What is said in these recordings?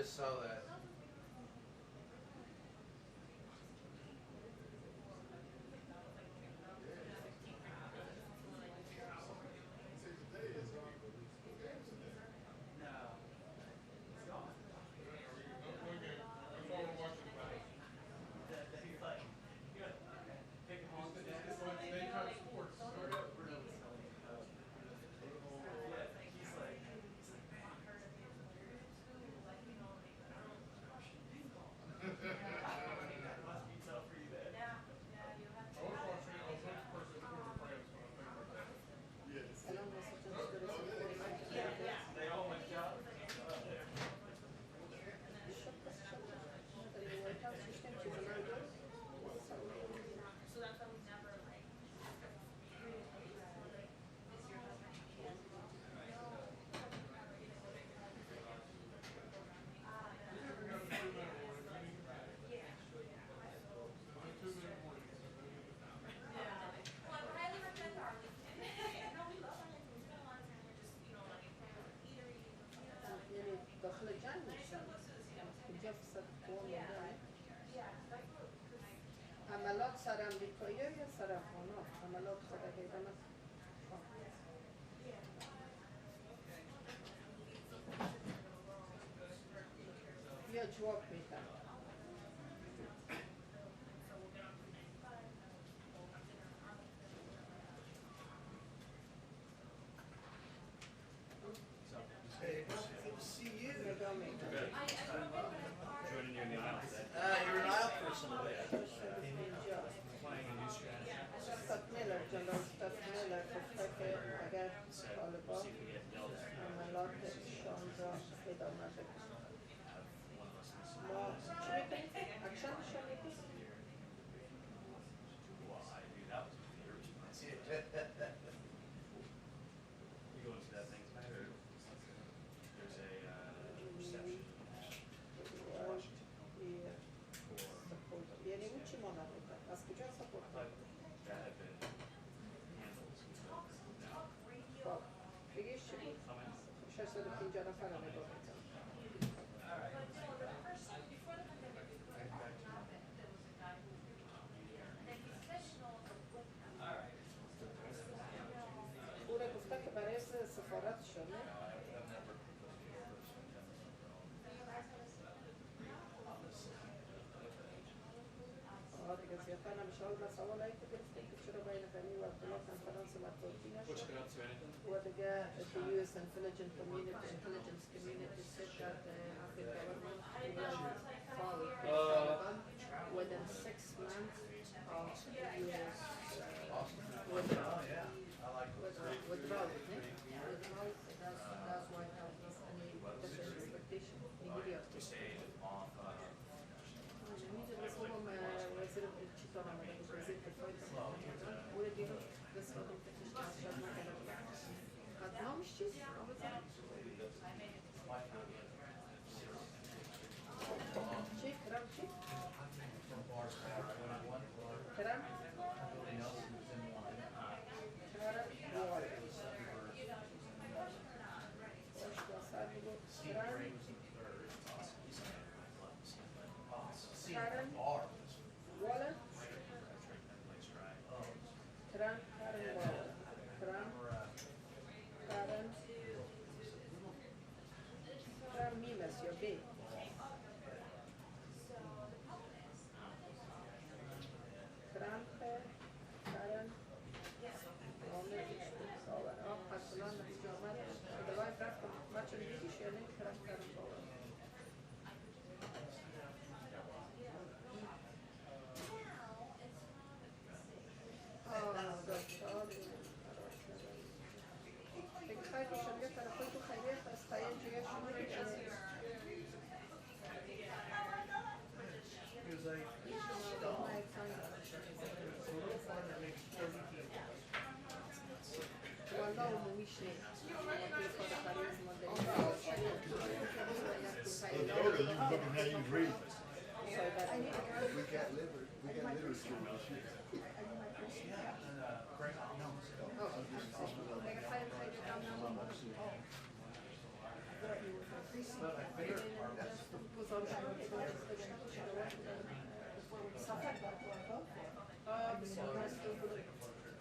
just saw that. داخل جنگ میشن اینجا فساد قوم داره حملات سر امریکایی یا سر افغان ها حملات سر حیوانات بیا جواب میدم See you. Joining you in the aisle today. You're an aisle person today. Playing a new strategy. استاد میلر جنرال استاد میلر گفته که اگر طالبان عملاتشان را ادامه بدهند ما چی میکنیم؟ اکشنشان میکنیم؟ You go into that thing tonight, or there's a reception in Washington for یعنی اون چی مانده بود؟ از کجا سپورت that had been handled now. خب بگیش چی بود؟ 650 نفر رو نگاه میکنم او را گفته که برای سفارت شده دیگه زیادتر نمیشه حالا سوال هایی که گرفتیم که چرا بین غنی و عبدالله کنفرانس مطبوعاتی نشد و دیگه the US intelligence community said that Afghan government will fall Taliban within 6 months of US withdrawal. Withdrawal, that's why I have any different expectation immediately. Immediately صبحم وزیر چیزان آمده بود وزیر دفاعی او رو دیدم بسیارم فکرش تشکر نکنه قدنامش چیز آمده چی؟ کرم چی؟ کرم؟ Karen Waller Karen Waller Karen Mimes, your big Karen Karen давай правда мачо не видишь я не Karen Waller خیلی شمیه طرفای تو خیلی خستایی جویه شمیه والله عمومیش نیست We got liver school this year. That's the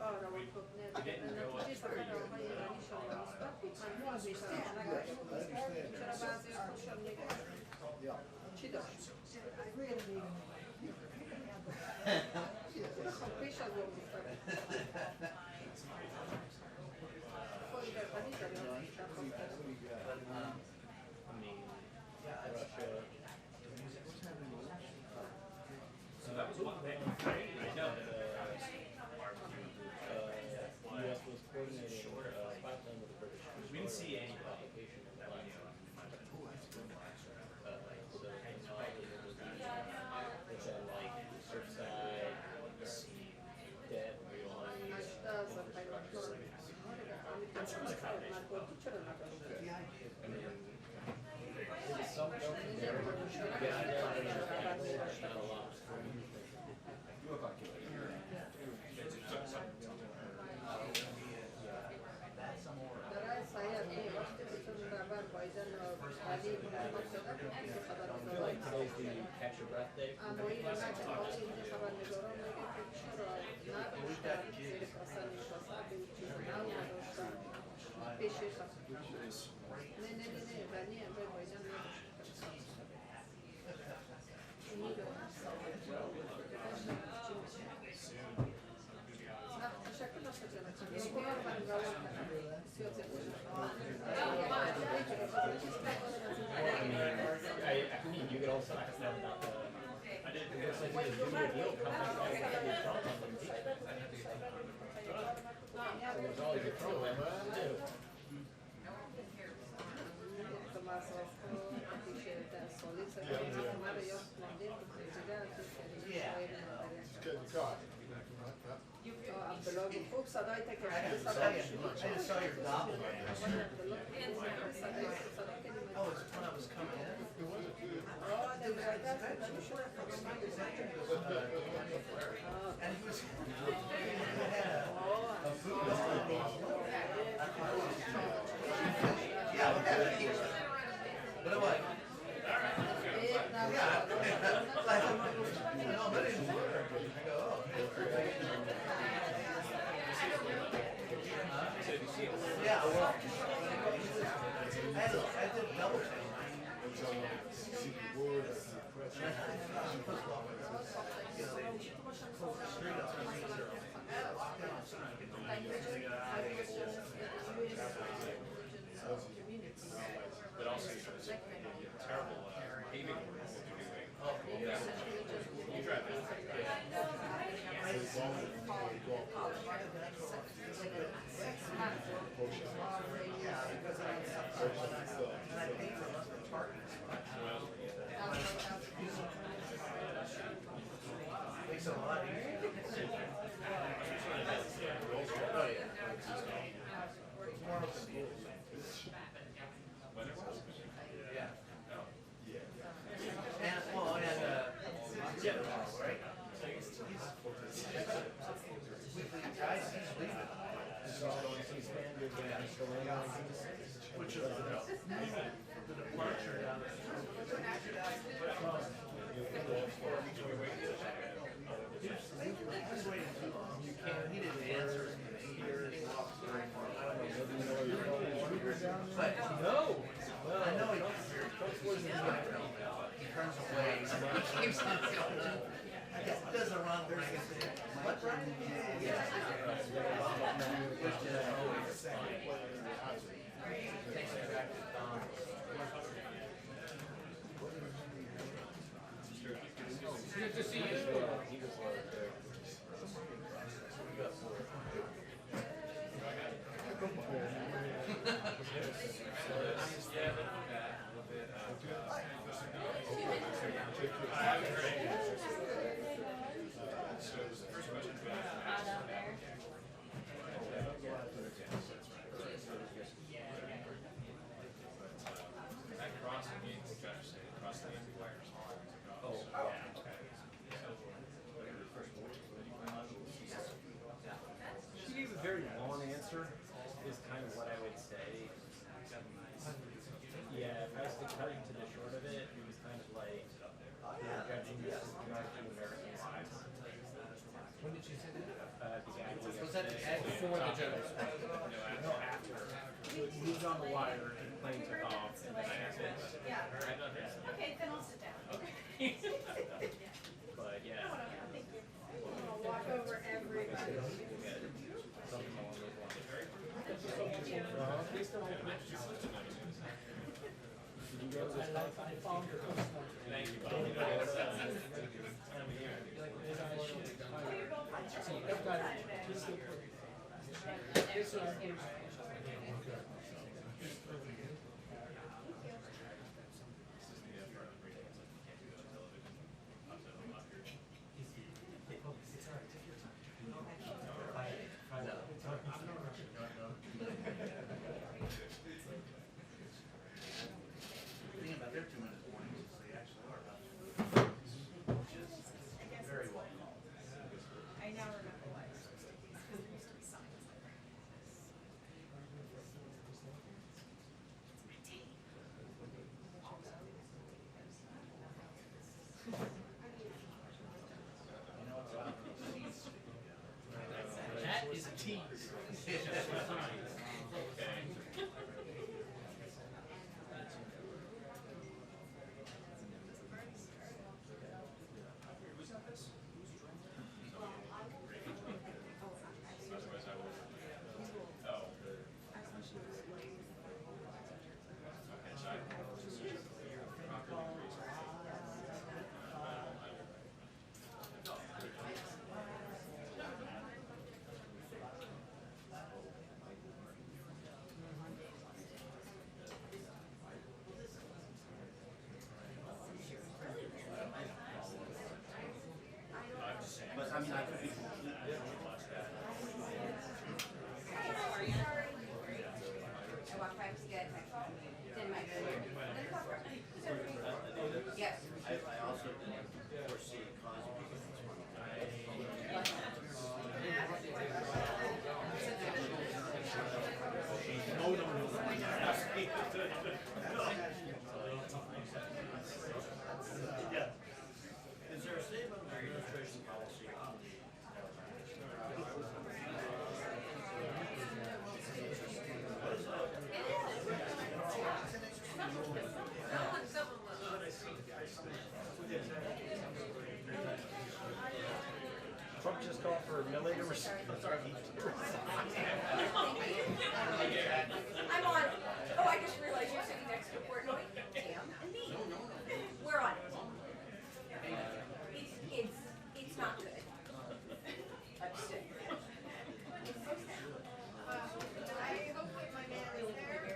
arra volt ott ennek чисто когда военная решила не спать, а можно и вчера базы пошел мне читал. Пришел в область. So that was one thing. I know that US was coordinating pipeline with the British. we didn't see any application of that. Which are like Surfside, Dead, there was some help in there. Not a lot. I feel like today's the catch your breath day. I mean, you could also ask them about the. It looks like there's a video deal coming out with Trump on the impeachment. So there's always a program. What do I do? Fuchs, daj takie I just saw your doppelganger. Oh, it's when I was coming in. And he was a food. Yeah, but it was. Yeah. No, but it didn't work. I go, oh. Yeah, well, I did double take. But also there's terrible paving work that they're doing. You drive it. Makes it a lot easier. Oh, yeah. More open schools. Yeah. And, well, and, yeah, right? Guys, he's leaving. Which is the departure down he didn't answer. But no, I know he turns away. He keeps on going. He does a run where he gets there. What run? Yeah. Which is always takes me back to Donald's. Good to see you. He was found your personal. Thank you, Bob. So I've got this. The thing about their 2 minute warnings is they actually are about very well called. I now remember why. Because there used to be signs like that. You know, it's about these. That is a tease. Okay. Otherwise I will. Oh. Okay, so I'm just saying. But I mean, I could be completely wrong. I walked by to get my phone. Then my yes. I also foresee causing Yeah. Is there a statement of administration policy on the? Trump just called for Millie to resign. I'm on. Oh, I just realized you're sitting next to Portnoy. Damn, and me. We're on it. It's not good. I'm sick. I hope that my man is there, but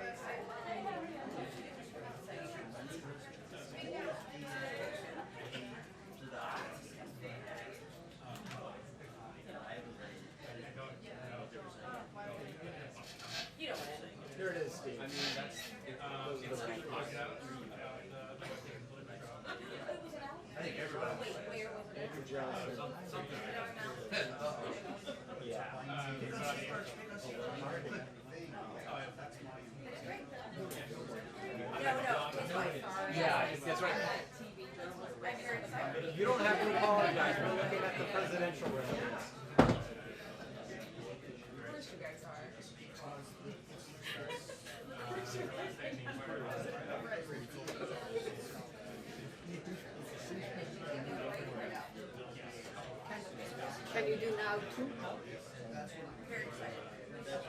You know what? Here it is, Steve. I mean, that's, it's like talking about I think everybody. Wait, where was it? Andrew Johnson. Yeah. No, it's my far. Yeah, that's right. I'm very excited. You don't have to apologize. We're looking at the presidential race. Of course you guys are. can you do now too? Very excited. Great that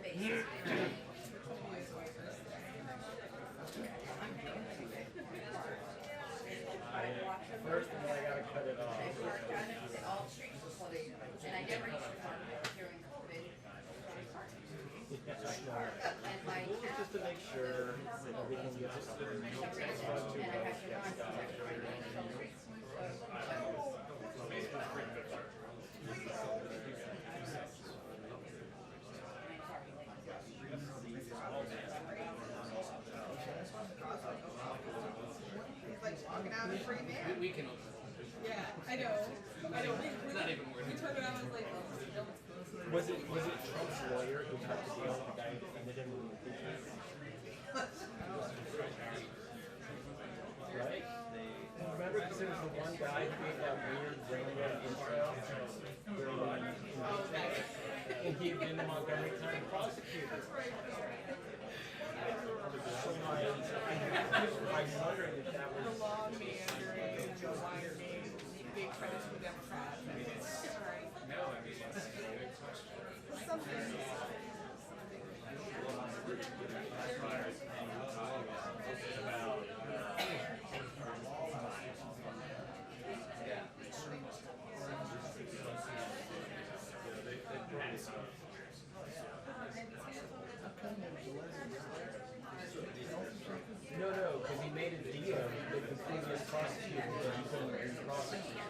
she's here. I mean, I don't know what I do, but home base. First, and then I gotta cut it off. I parked on it, all streets were closed, and I never used to park during COVID. And my Just to make sure that everything gets approved. and I had to run because I was trying to make some streets. He's like walking out a free man. we can. Yeah, I know. Not even worth We it. turned around and was like, oh, no one's close. Was it Trump's lawyer who cut the deal with the guy who ended him in the impeachment? Right? Remember, because there was the one guy who gave that weird random intro during the impeachment, and he had been the Montgomery County prosecutor. So I'm wondering if that was. The law meandering and the wire game, big credits for Democrats. I mean, it's all right. No, I mean, it's a good question. Something. No, because he made a deal with the previous prosecutor that he couldn't prosecute.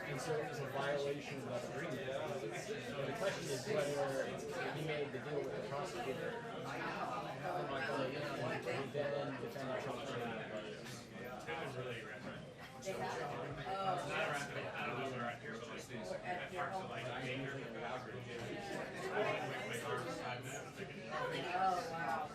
And so it was a violation of that agreement. And the question is whether he made the deal with the prosecutor. I'm like, oh, yeah, he then defended Trump. It was really aggressive. Not around here, I don't know if they're around here, but like these parts of like Gator and Average. I went my arms 5 minutes. Oh, wow.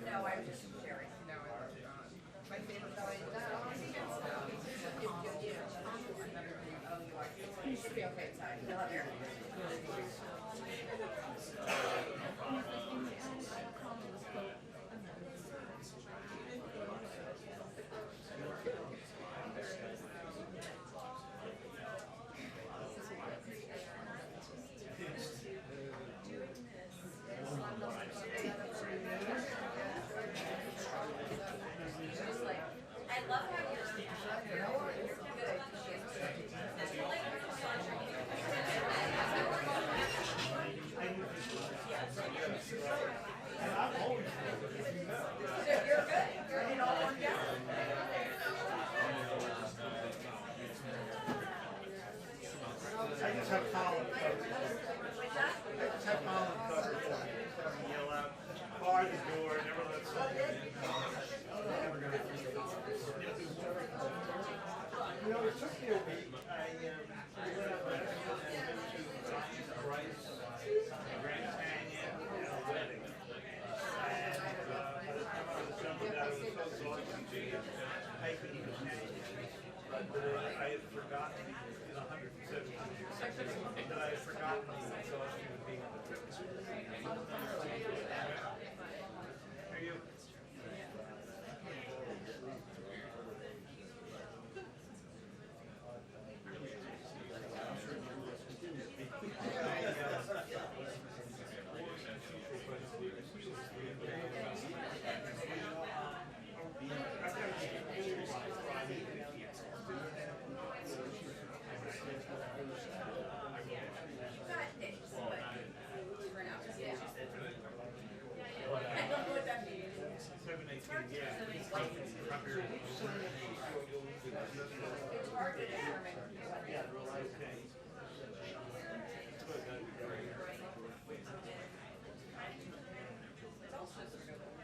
No, I'm just sharing. My favorite guy. You should be okay inside. You'll have air. Just like, I love how you're good. You're good. You're in all one down. I just have Colin covered. I just have Colin covered for me. Yell out, bar the door, never let someone in. You know, it took me a week. I went up and been to Bryce, Grand Canyon, and a wedding. And by the time I was done with that, I was so exhausted hiking the canyon. I had forgotten in 170 years that I had forgotten the exhaustion of being on the trip. Are you? It's hard to determine what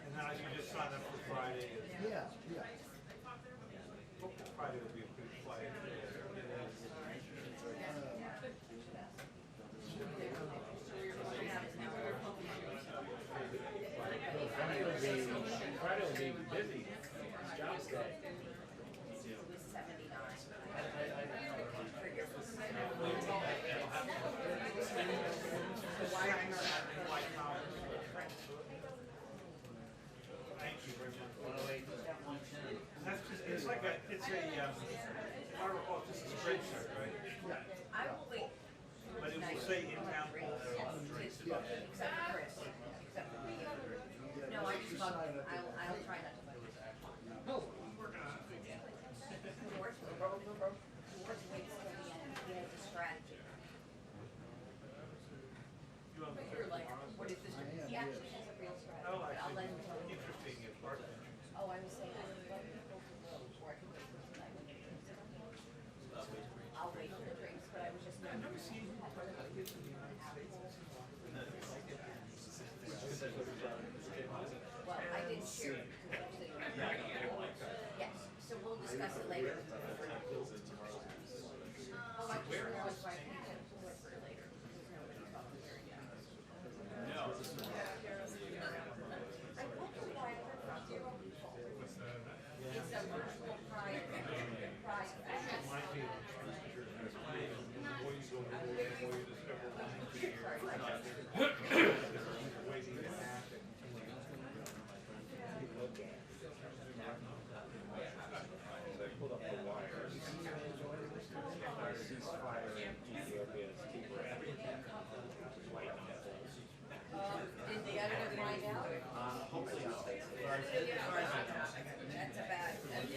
And now you just sign up for Friday. Yeah, yeah. Friday will be a good flight. Friday will be busy. It's job day. Thank you very much. That's just, it's like a, it's a, oh, just a spreadsheet, right? I will wait. But it will say in-town polls. Except for Chris. Except for me. No, I just thought, I'll try not to. George waits till the end. He has a strategy. You want But you're like, what never seen him play like this in the United States. Well, I did share it. Yes, so we'll discuss it later. Oh, I just realized why I can't pull it for later. No. I wonder why I heard from zero people. It's a virtual pride fest. Pulled up the wires. Ceasefire in Ethiopia is keeping Did the editor find out? hopefully not. That's a bad.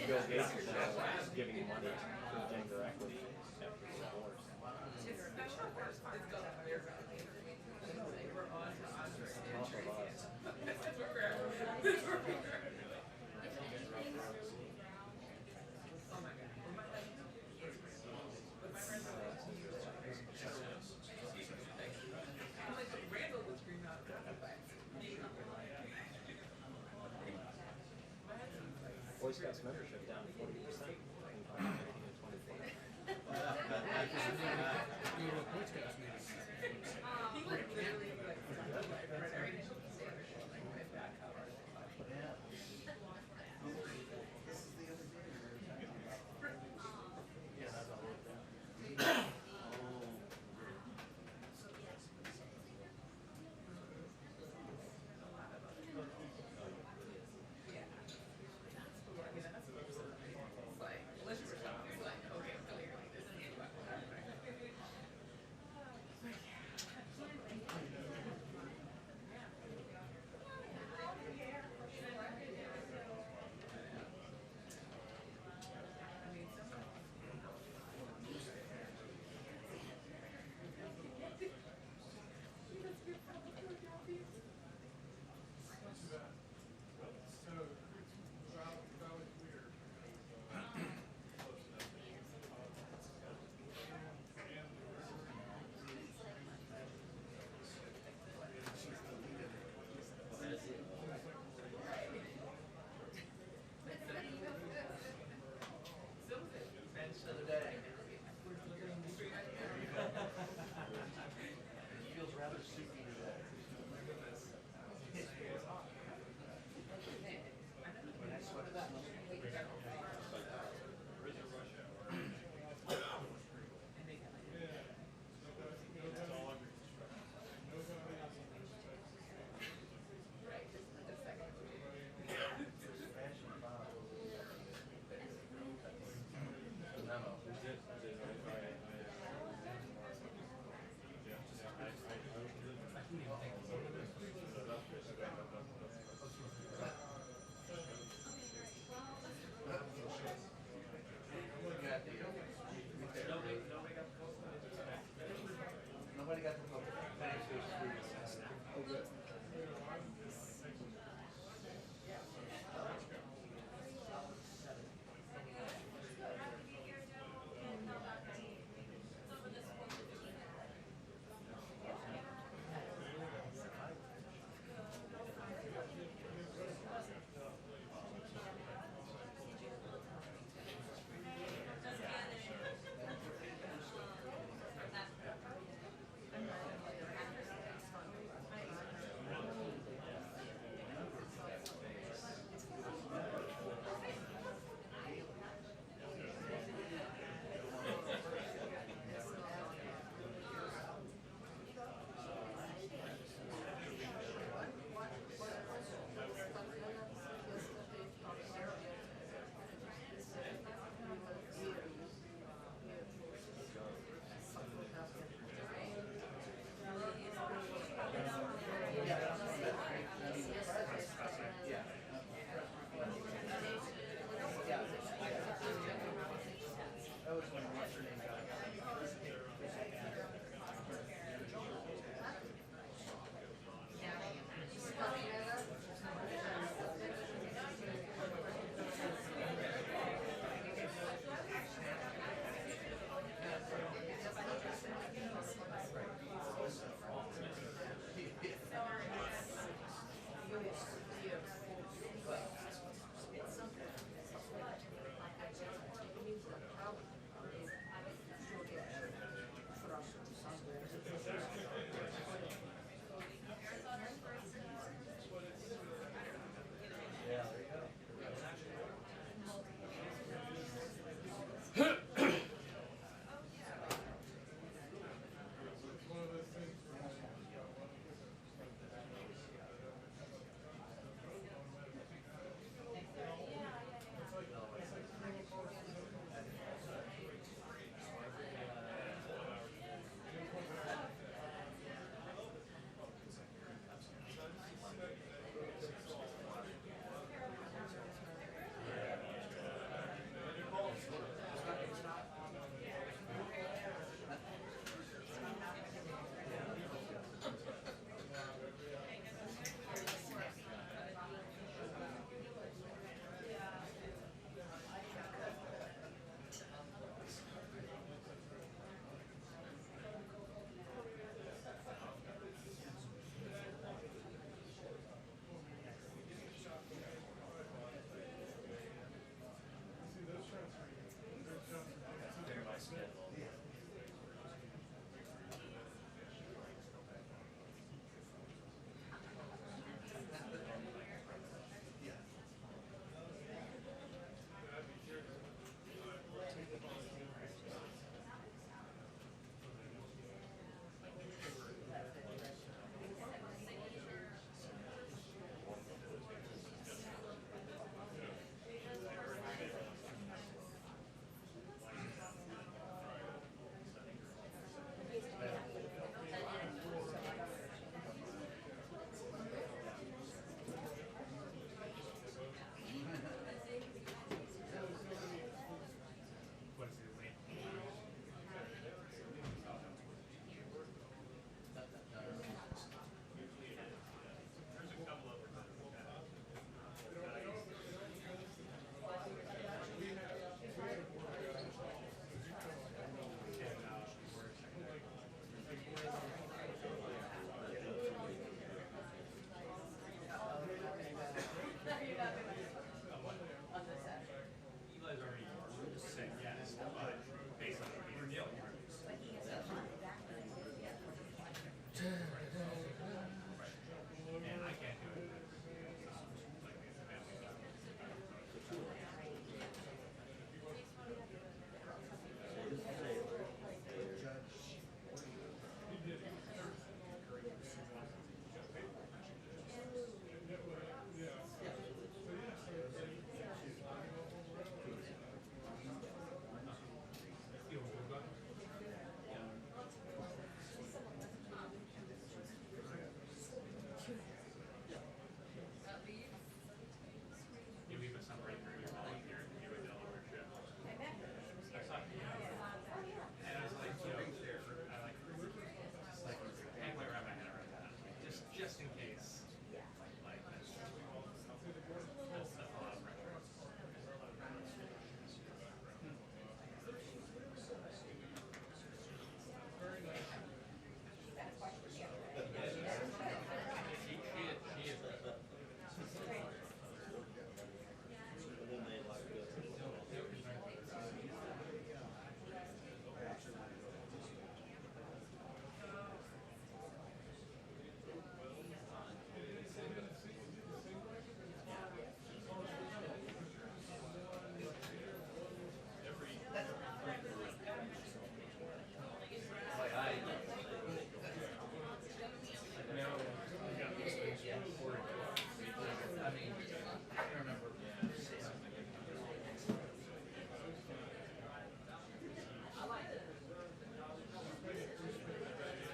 Bill Gates is giving money to Putin directly after the divorce. Boy Scouts membership down 40% in 2024.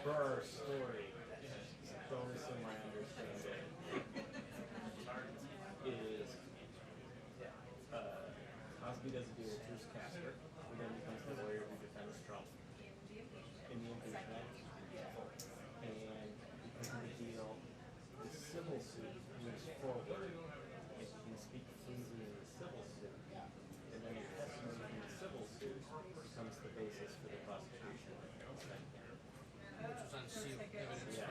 For our story, bonus in my understanding is Cosby does a deal with Bruce Casper, who then becomes the lawyer who defends Trump in the impeachment. And because of the deal, the civil suit moves forward. If he can speak freely in the civil suit, and then the testimony from the civil suit becomes the basis for the prosecution. Which was unsealed evidence. Yeah.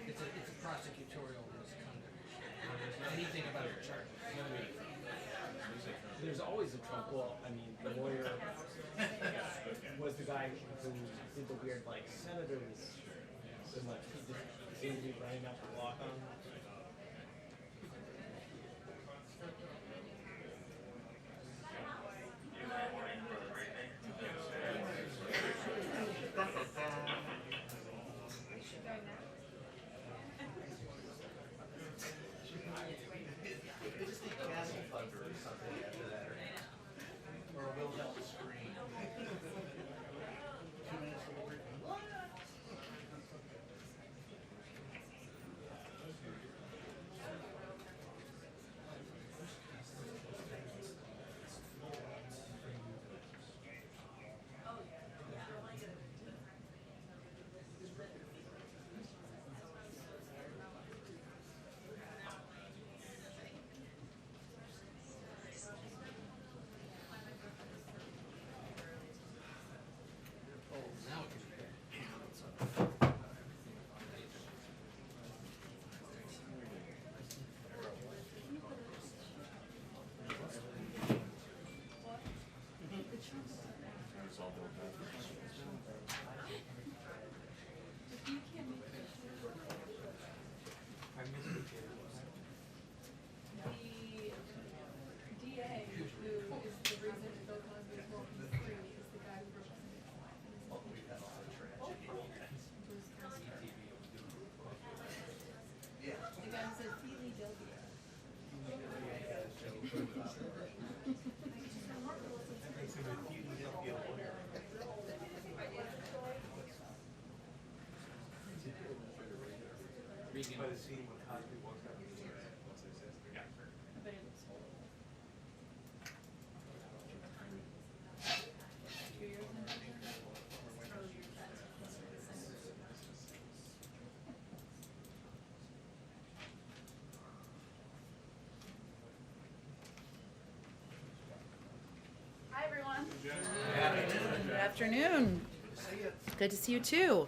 It's a prosecutorial misconduct issue. Anything about a charge. There's always a Trump. Well, I mean, the lawyer was the guy who did the weird, like, senators. So, like, he just seemed to be running up the block on. They just need castle thunder or something after that, or a Wilhelm scream. 2 minutes of work. Now it can be. The DA, who is the reason that Bill Cosby is walking free, is the guy who represented his wife. Oh, we've had all the tragedy. Yeah. The guy who said Philadelphia. Regan. By the scene when Cosby walks out. I bet it looks horrible. 2 years in prison? Hi, everyone. Good afternoon. Good to see you too.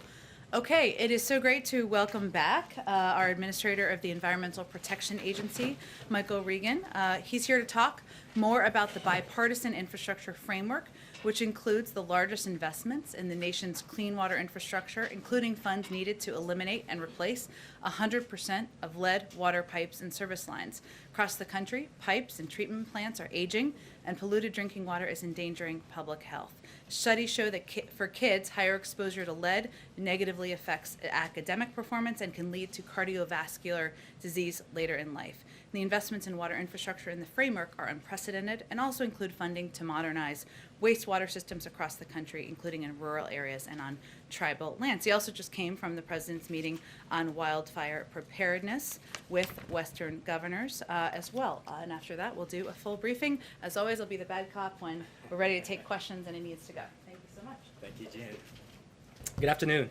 Okay, it is so great to welcome back our administrator of the Environmental Protection Agency, Michael Regan. He's here to talk more about the bipartisan infrastructure framework, which includes the largest investments in the nation's clean water infrastructure, including funds needed to eliminate and replace 100% of lead water pipes and service lines. Across the country, pipes and treatment plants are aging, and polluted drinking water is endangering public health. Studies show that for kids, higher exposure to lead negatively affects academic performance and can lead to cardiovascular disease later in life. The investments in water infrastructure in the framework are unprecedented and also include funding to modernize wastewater systems across the country, including in rural areas and on tribal lands. He also just came from the president's meeting on wildfire preparedness with Western governors as well. And after that, we'll do a full briefing. As always, I'll be the bad cop when we're ready to take questions and it needs to go. Thank you so much. Thank you, Jen. Good afternoon.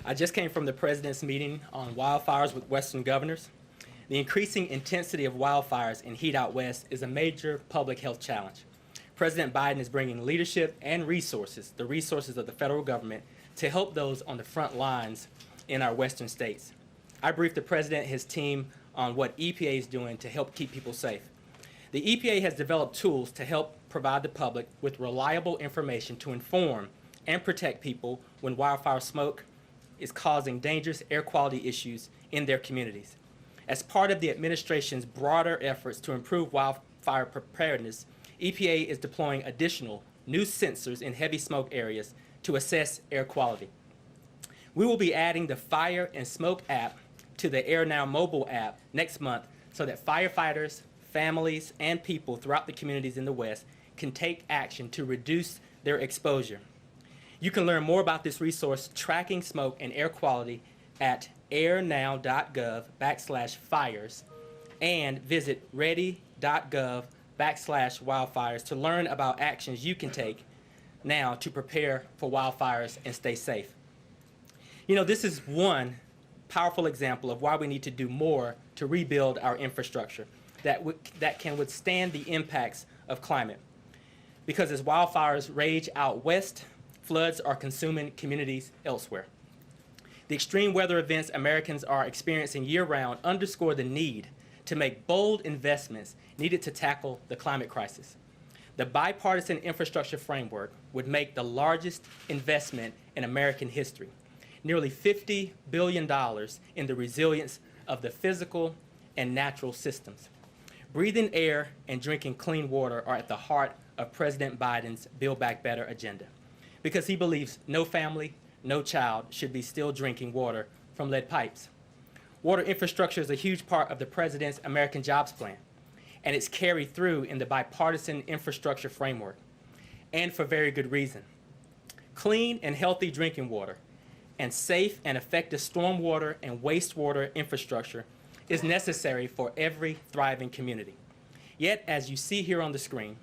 I just came from the president's meeting on wildfires with Western governors. The increasing intensity of wildfires in heat out west is a major public health challenge. President Biden is bringing leadership and resources, the resources of the federal government, to help those on the front lines in our western states. I briefed the president and his team on what EPA is doing to help keep people safe. The EPA has developed tools to help provide the public with reliable information to inform and protect people when wildfire smoke is causing dangerous air quality issues in their communities. As part of the administration's broader efforts to improve wildfire preparedness, EPA is deploying additional new sensors in heavy smoke areas to assess air quality. We will be adding the Fire and Smoke app to the Air Now mobile app next month so that firefighters, families, and people throughout the communities in the West can take action to reduce their exposure. You can learn more about this resource, tracking smoke and air quality, at airnow.gov/fires and visit ready.gov/wildfires to learn about actions you can take now to prepare for wildfires and stay safe. You know, this is one powerful example of why we need to do more to rebuild our infrastructure that can withstand the impacts of climate. Because as wildfires rage out west, floods are consuming communities elsewhere. The extreme weather events Americans are experiencing year-round underscore the need to make bold investments needed to tackle the climate crisis. The bipartisan infrastructure framework would make the largest investment in American history, nearly $50 billion in the resilience of the physical and natural systems. Breathing air and drinking clean water are at the heart of President Biden's Build Back Better agenda, because he believes no family, no child should be still drinking water from lead pipes. Water infrastructure is a huge part of the President's American Jobs Plan, and it's carried through in the bipartisan infrastructure framework, and for very good reason. Clean and healthy drinking water and safe and effective stormwater and wastewater infrastructure is necessary for every thriving community. Yet, as you see here on the screen,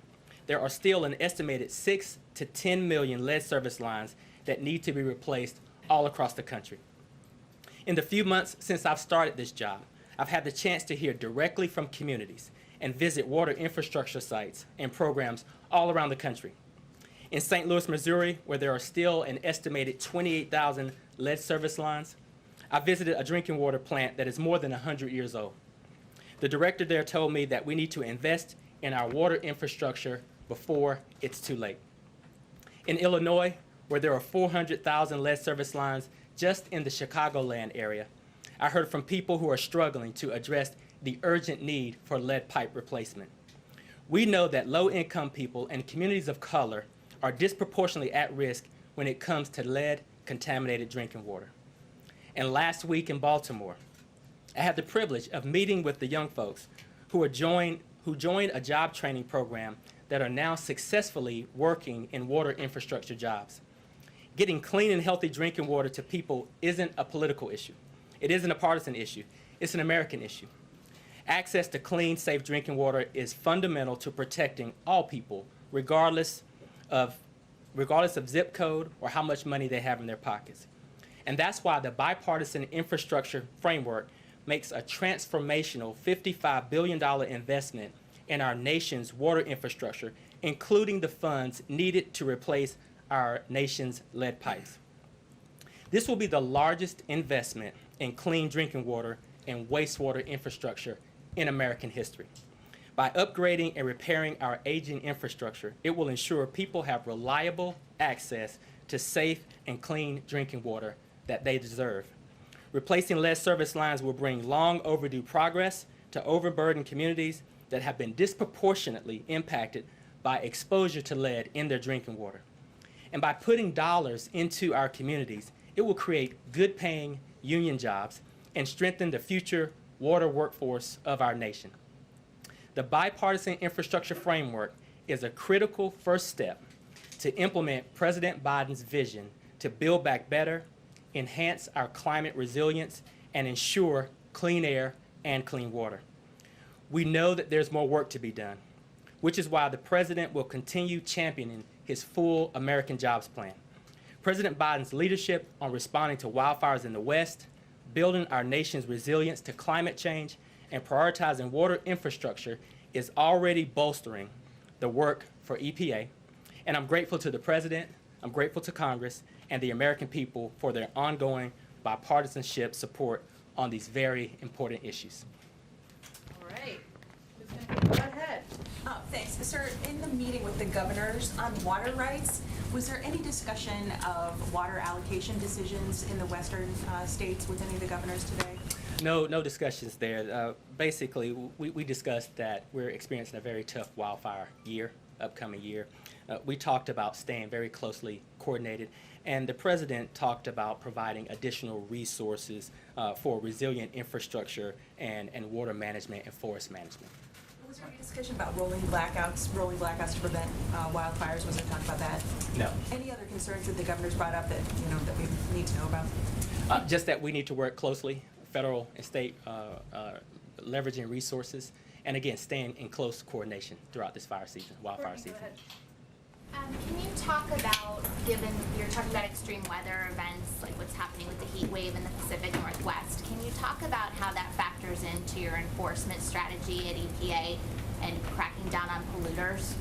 there are still an estimated 6 to 10 million lead service lines that need to be replaced all across the country. In the few months since I've started this job, I've had the chance to hear directly from communities and visit water infrastructure sites and programs all around the country. In St. Louis, Missouri, where there are still an estimated 28,000 lead service lines, I visited a drinking water plant that is more than 100 years old. The director there told me that we need to invest in our water infrastructure before it's too late. In Illinois, where there are 400,000 lead service lines just in the Chicagoland area, I heard from people who are struggling to address the urgent need for lead pipe replacement. We know that low-income people and communities of color are disproportionately at risk when it comes to lead-contaminated drinking water. And last week in Baltimore, I had the privilege of meeting with the young folks who joined a job training program that are now successfully working in water infrastructure jobs. Getting clean and healthy drinking water to people isn't a political issue. It isn't a partisan issue. It's an American issue. Access to clean, safe drinking water is fundamental to protecting all people, regardless of zip code or how much money they have in their pockets. And that's why the bipartisan infrastructure framework makes a transformational $55 billion investment in our nation's water infrastructure, including the funds needed to replace our nation's lead pipes. This will be the largest investment in clean drinking water and wastewater infrastructure in American history. By upgrading and repairing our aging infrastructure, it will ensure people have reliable access to safe and clean drinking water that they deserve. Replacing lead service lines will bring long overdue progress to overburdened communities that have been disproportionately impacted by exposure to lead in their drinking water. And by putting dollars into our communities, it will create good-paying union jobs and strengthen the future water workforce of our nation. The bipartisan infrastructure framework is a critical first step to implement President Biden's vision to build back better, enhance our climate resilience, and ensure clean air and clean water. We know that there's more work to be done, which is why the President will continue championing his full American Jobs Plan. President Biden's leadership on responding to wildfires in the West, building our nation's resilience to climate change, and prioritizing water infrastructure is already bolstering the work for EPA. And I'm grateful to the President, I'm grateful to Congress, and the American people for their ongoing bipartisanship support on these very important issues. All right. Who's going to go ahead? Oh, thanks. Sir, in the meeting with the governors on water rights, was there any discussion of water allocation decisions in the western states with any of the governors today? No discussions there. Basically, we discussed that we're experiencing a very tough wildfire year, upcoming year. We talked about staying very closely coordinated, And the president talked about providing additional resources for resilient infrastructure and water management and forest management. Was there any discussion about rolling blackouts to prevent wildfires? Was there talk about that? No. Any other concerns that the governor's brought up that, that we need to know about? Just that we need to work closely, federal and state, leveraging resources, and again, staying in close coordination throughout this wildfire season. Can you talk about, given you're talking about extreme weather events, like what's happening with the heat wave in the Pacific Northwest, can you talk about how that factors into your enforcement strategy at EPA and cracking down on polluters?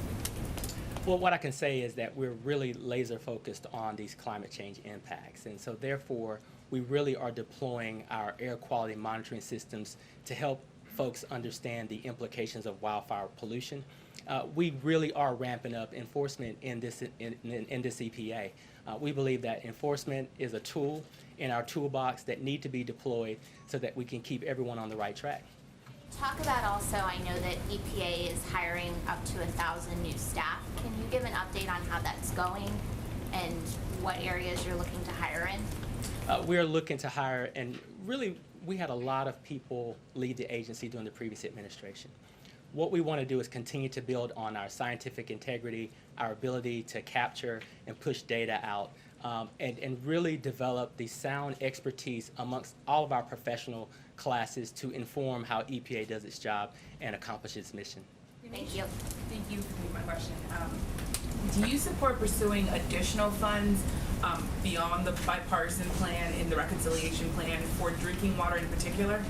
Well, what I can say is that we're really laser focused on these climate change impacts. And so therefore, we really are deploying our air quality monitoring systems to help folks understand the implications of wildfire pollution. We really are ramping up enforcement in this EPA. We believe that enforcement is a tool in our toolbox that need to be deployed so that we can keep everyone on the right track. Talk about also, I know that EPA is hiring up to 1,000 new staff. Can you give an update on how that's going and what areas you're looking to hire in? We're looking to hire, and really we had a lot of people leave the agency during the previous administration. What we want to do is continue to build on our scientific integrity, our ability to capture and push data out, and really develop the sound expertise amongst all of our professional classes to inform how EPA does its job and accomplish its mission. Thank you. Thank you for taking my question. Do you support pursuing additional funds beyond the bipartisan plan in the reconciliation plan for drinking water in particular?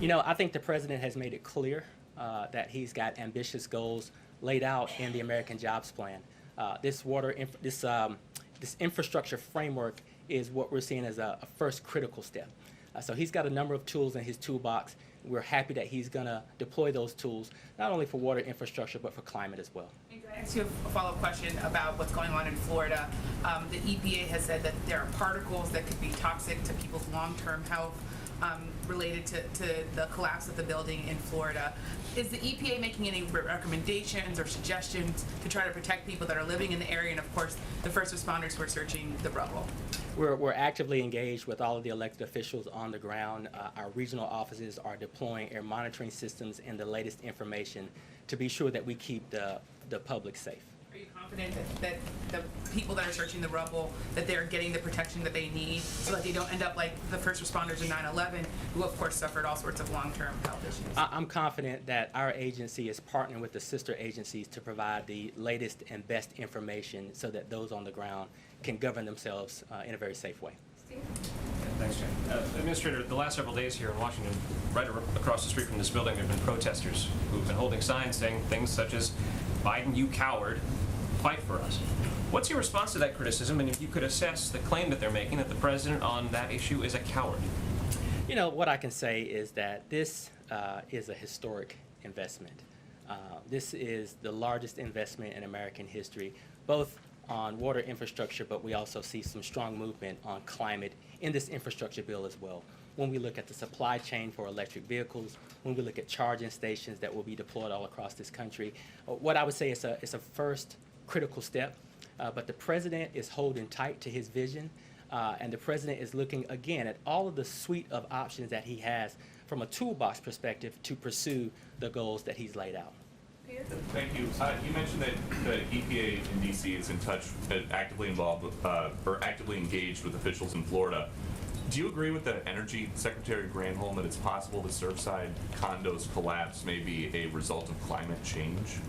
I think the president has made it clear that he's got ambitious goals laid out in the American Jobs Plan. This infrastructure framework is what we're seeing as a first critical step. So he's got a number of tools in his toolbox. We're happy that he's going to deploy those tools, not only for water infrastructure, but for climate as well. Can I ask you a follow-up question about what's going on in Florida? The EPA has said that there are particles that could be toxic to people's long-term health related to the collapse of the building in Florida. Is the EPA making any recommendations or suggestions to try to protect people that are living in the area and, of course, the first responders who are searching the rubble? We're actively engaged with all of the elected officials on the ground. Our regional offices are deploying air monitoring systems and the latest information to be sure that we keep the public safe. Are you confident that the people that are searching the rubble, that they're getting the protection that they need so that they don't end up like the first responders in 9/11, who of course suffered all sorts of long-term health issues? I'm confident that our agency is partnering with the sister agencies to provide the latest and best information so that those on the ground can govern themselves in a very safe way. Thanks, Jen. Administrator, the last several days here in Washington, right across the street from this building, there have been protesters who've been holding signs saying things such as, "Biden, you coward, fight for us." What's your response to that criticism, and if you could assess the claim that they're making that the president on that issue is a coward? What I can say is that this is a historic investment. This is the largest investment in American history, both on water infrastructure, but we also see some strong movement on climate in this infrastructure bill as well. When we look at the supply chain for electric vehicles, when we look at charging stations that will be deployed all across this country, what I would say is a first critical step, but the president is holding tight to his vision, and the president is looking again at all of the suite of options that he has from a toolbox perspective to pursue the goals that he's laid out. Thank you. You mentioned that the EPA in D.C. is in touch, actively involved with, or actively engaged with officials in Florida. Do you agree with the Energy Secretary Granholm that it's possible the Surfside condos collapse may be a result of climate change?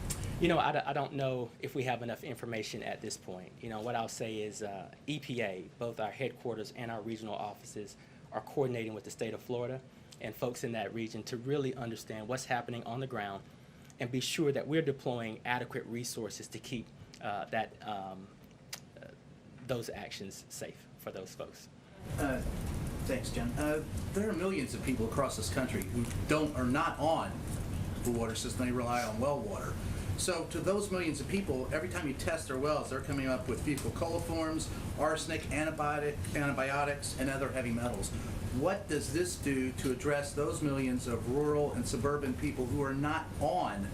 I don't know if we have enough information at this point. What I'll say is EPA, both our headquarters and our regional offices, are coordinating with the state of Florida and folks in that region to really understand what's happening on the ground and be sure that we're deploying adequate resources to keep those actions safe for those folks. Thanks, Jen. There are millions of people across this country who are not on the water system. They rely on well water. So to those millions of people, every time you test their wells, they're coming up with fecal coliforms, arsenic, antibiotics, and other heavy metals. What does this do to address those millions of rural and suburban people who are not on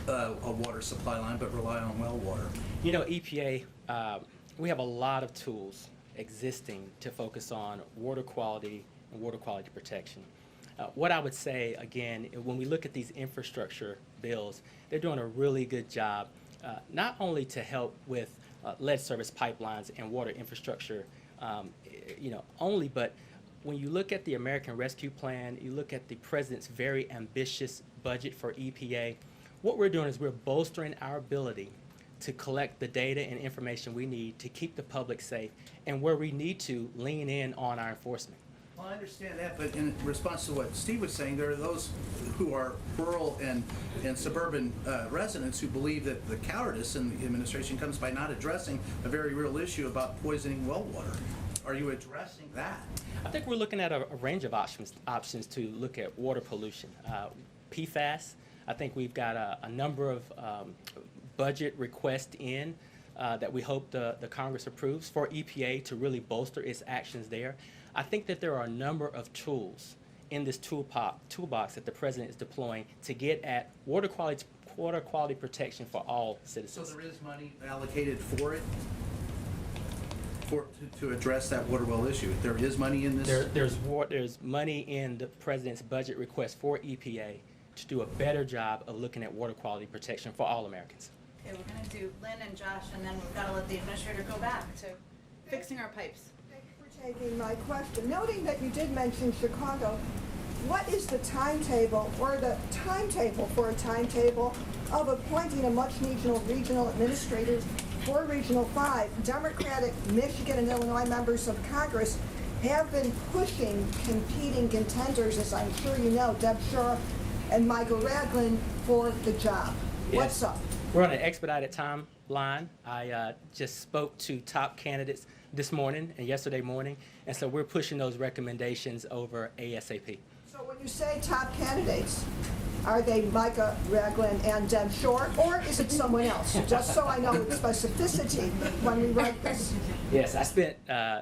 a water supply line but rely on well water? EPA, we have a lot of tools existing to focus on water quality and water quality protection. What I would say, again, when we look at these infrastructure bills, they're doing a really good job, not only to help with lead service pipelines and water infrastructure, only, but when you look at the American Rescue Plan, you look at the President's very ambitious budget for EPA, what we're doing is we're bolstering our ability to collect the data and information we need to keep the public safe, and where we need to lean in on our enforcement. Well, I understand that, but in response to what Steve was saying, there are those who are rural and suburban residents who believe that the cowardice in the administration comes by not addressing a very real issue about poisoning well water. Are you addressing that? I think we're looking at a range of options to look at water pollution. PFAS, I think we've got a number of budget requests in that we hope the Congress approves for EPA to really bolster its actions there. I think that there are a number of tools in this toolbox that the President is deploying to get at water quality protection for all citizens. So there is money allocated for it? To address that water well issue. There is money in this? There's money in the President's budget request for EPA to do a better job of looking at water quality protection for all Americans. Okay, we're going to do Lynn and Josh, and then we've got to let the administrator go back to fixing our pipes. Thank you for taking my question. Noting that you did mention Chicago, what is the timetable or the timetable for a timetable of appointing a much-needed regional administrator for Regional 5? Democratic Michigan and Illinois members of Congress have been pushing competing contenders, as I'm sure you know, Deb Schor and Michael Ragland, for the job. What's up? We're on an expedited timeline. I just spoke to top candidates this morning and yesterday morning, and so we're pushing those recommendations over ASAP. So when you say top candidates, are they Micah Ragland and Deb Schor, or is it someone else? Just so I know with specificity when we write this. Yes, I spent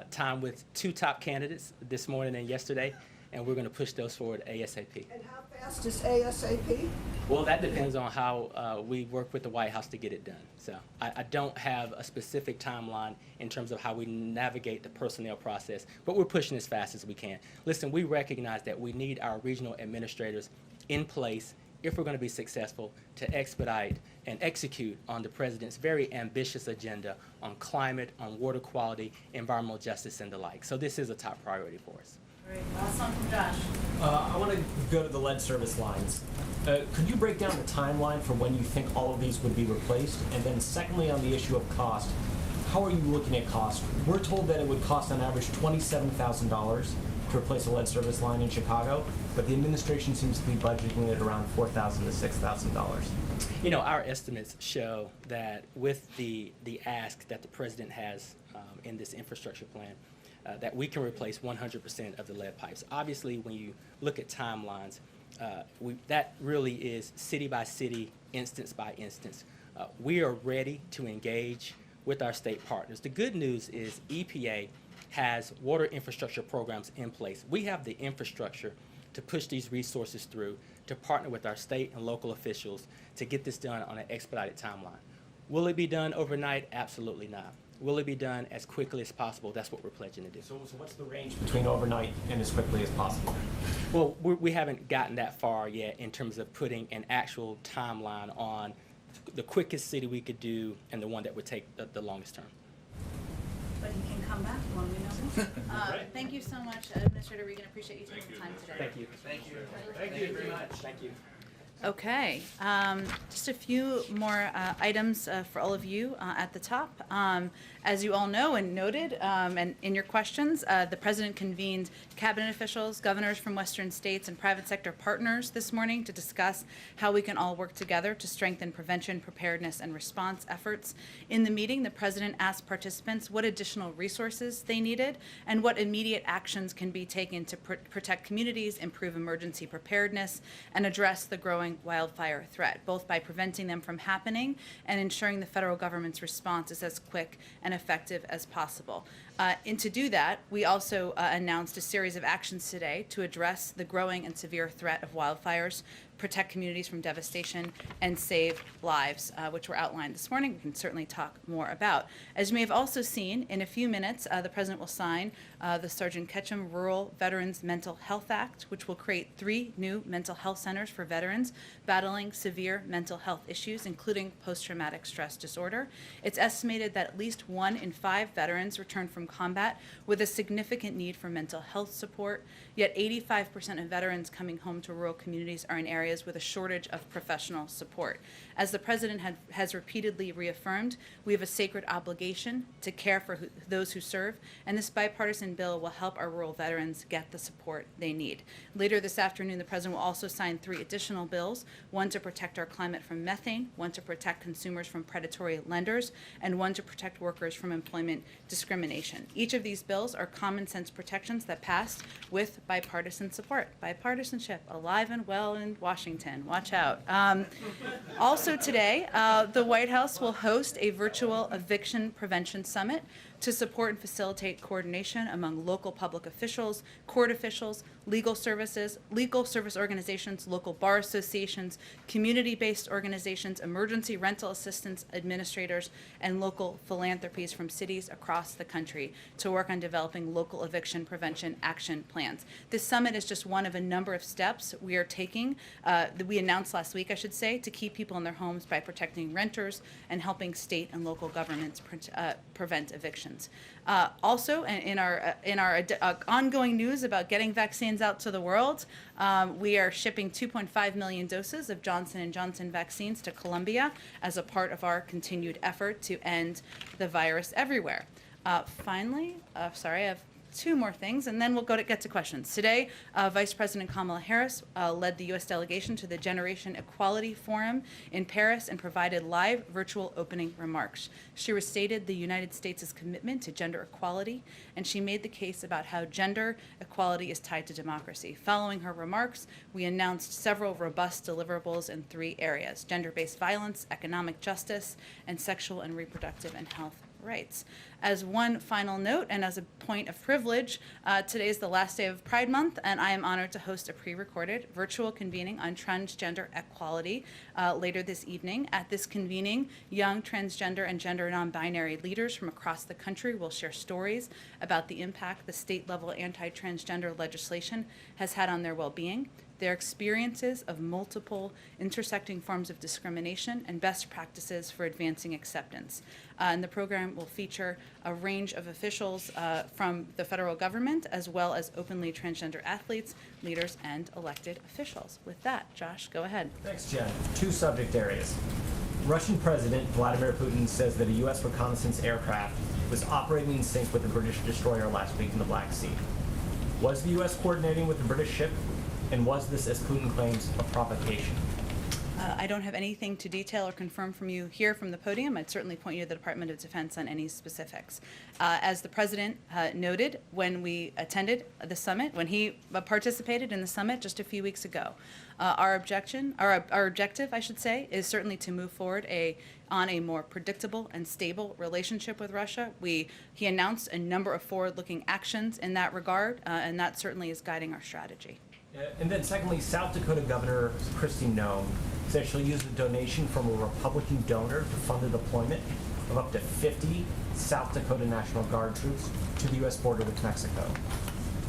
time with two top candidates this morning and yesterday, and we're going to push those forward ASAP. And how fast is ASAP? Well, that depends on how we work with the White House to get it done. So I don't have a specific timeline in terms of how we navigate the personnel process, but we're pushing as fast as we can. Listen, we recognize that we need our regional administrators in place if we're going to be successful to expedite and execute on the President's very ambitious agenda on climate, on water quality, environmental justice, and the like. So this is a top priority for us. Great. Last one from Josh. I want to go to the lead service lines. Could you break down the timeline for when you think all of these would be replaced? And then secondly, on the issue of cost, how are you looking at cost? We're told that it would cost on average $27,000 to replace a lead service line in Chicago, but the administration seems to be budgeting it around $4,000 to $6,000. You know, our estimates show that with the ask that the President has in this infrastructure plan, that we can replace 100% of the lead pipes. Obviously, when you look at timelines, that really is city by city, instance by instance. We are ready to engage with our state partners. The good news is EPA has water infrastructure programs in place. We have the infrastructure to push these resources through, to partner with our state and local officials to get this done on an expedited timeline. Will it be done overnight? Absolutely not. Will it be done as quickly as possible? That's what we're pledging to do. So what's the range between overnight and as quickly as possible? Well, we haven't gotten that far yet in terms of putting an actual timeline on the quickest city we could do and the one that would take the longest term. But he can come back when we know more. Thank you so much, Administrator Regan. Appreciate you taking the time today. Thank you. Thank you. Thank you very much. Thank you. Okay, just a few more items for all of you at the top. As you all know and noted, and in your questions, the President convened cabinet officials, governors from Western states, and private sector partners this morning to discuss how we can all work together to strengthen prevention, preparedness, and response efforts. In the meeting, the President asked participants what additional resources they needed and what immediate actions can be taken to protect communities, improve emergency preparedness, and address the growing wildfire threat, both by preventing them from happening and ensuring the federal government's response is as quick and effective as possible. And to do that, we also announced a series of actions today to address the growing and severe threat of wildfires, protect communities from devastation, and save lives, which were outlined this morning. We can certainly talk more about. As you may have also seen, in a few minutes, the President will sign the Sergeant Ketchum Rural Veterans Mental Health Act, which will create 3 new mental health centers for veterans battling severe mental health issues, including post-traumatic stress disorder. It's estimated that at least 1 in 5 veterans return from combat with a significant need for mental health support, yet 85% of veterans coming home to rural communities are in areas with a shortage of professional support. As the President has repeatedly reaffirmed, we have a sacred obligation to care for those who serve, and this bipartisan bill will help our rural veterans get the support they need. Later this afternoon, the President will also sign 3 additional bills, one to protect our climate from methane, one to protect consumers from predatory lenders, and one to protect workers from employment discrimination. Each of these bills are common sense protections that passed with bipartisan support. Bipartisanship, alive and well in Washington. Watch out. Also today, the White House will host a virtual eviction prevention summit to support and facilitate coordination among local public officials, court officials, legal service organizations, local bar associations, community-based organizations, emergency rental assistance administrators, and local philanthropies from cities across the country to work on developing local eviction prevention action plans. This summit is just one of a number of steps we are taking, that we announced last week, I should say, to keep people in their homes by protecting renters and helping state and local governments prevent evictions. Also, in our ongoing news about getting vaccines out to the world, we are shipping 2.5 million doses of Johnson & Johnson vaccines to Colombia as a part of our continued effort to end the virus everywhere. Finally, sorry, I have 2 more things, and then we'll get to questions. Today, Vice President Kamala Harris led the U.S. delegation to the Generation Equality Forum in Paris and provided live virtual opening remarks. She restated the United States' commitment to gender equality, and she made the case about how gender equality is tied to democracy. Following her remarks, we announced several robust deliverables in 3 areas: gender-based violence, economic justice, and sexual and reproductive and health rights. As one final note, and as a point of privilege, today is the last day of Pride Month, and I am honored to host a pre-recorded virtual convening on transgender equality later this evening. At this convening, young transgender and gender non-binary leaders from across the country will share stories about the impact the state-level anti-transgender legislation has had on their well-being, their experiences of multiple intersecting forms of discrimination, and best practices for advancing acceptance. And the program will feature a range of officials from the federal government, as well as openly transgender athletes, leaders, and elected officials. With that, Josh, go ahead. Thanks, Jen. 2 subject areas. Russian President Vladimir Putin says that a U.S. reconnaissance aircraft was operating in sync with the British destroyer last week in the Black Sea. Was the U.S. coordinating with the British ship? And was this, as Putin claims, a provocation? I don't have anything to detail or confirm from you here from the podium. I'd certainly point you to the Department of Defense on any specifics. As the President noted when we attended the summit, when he participated in the summit just a few weeks ago, our objective, I should say, is certainly to move forward on a more predictable and stable relationship with Russia. He announced a number of forward-looking actions in that regard, and that certainly is guiding our strategy. And then secondly, South Dakota Governor Kristi Noem said she'll use a donation from a Republican donor to fund the deployment of up to 50 South Dakota National Guard troops to the U.S. border with Mexico.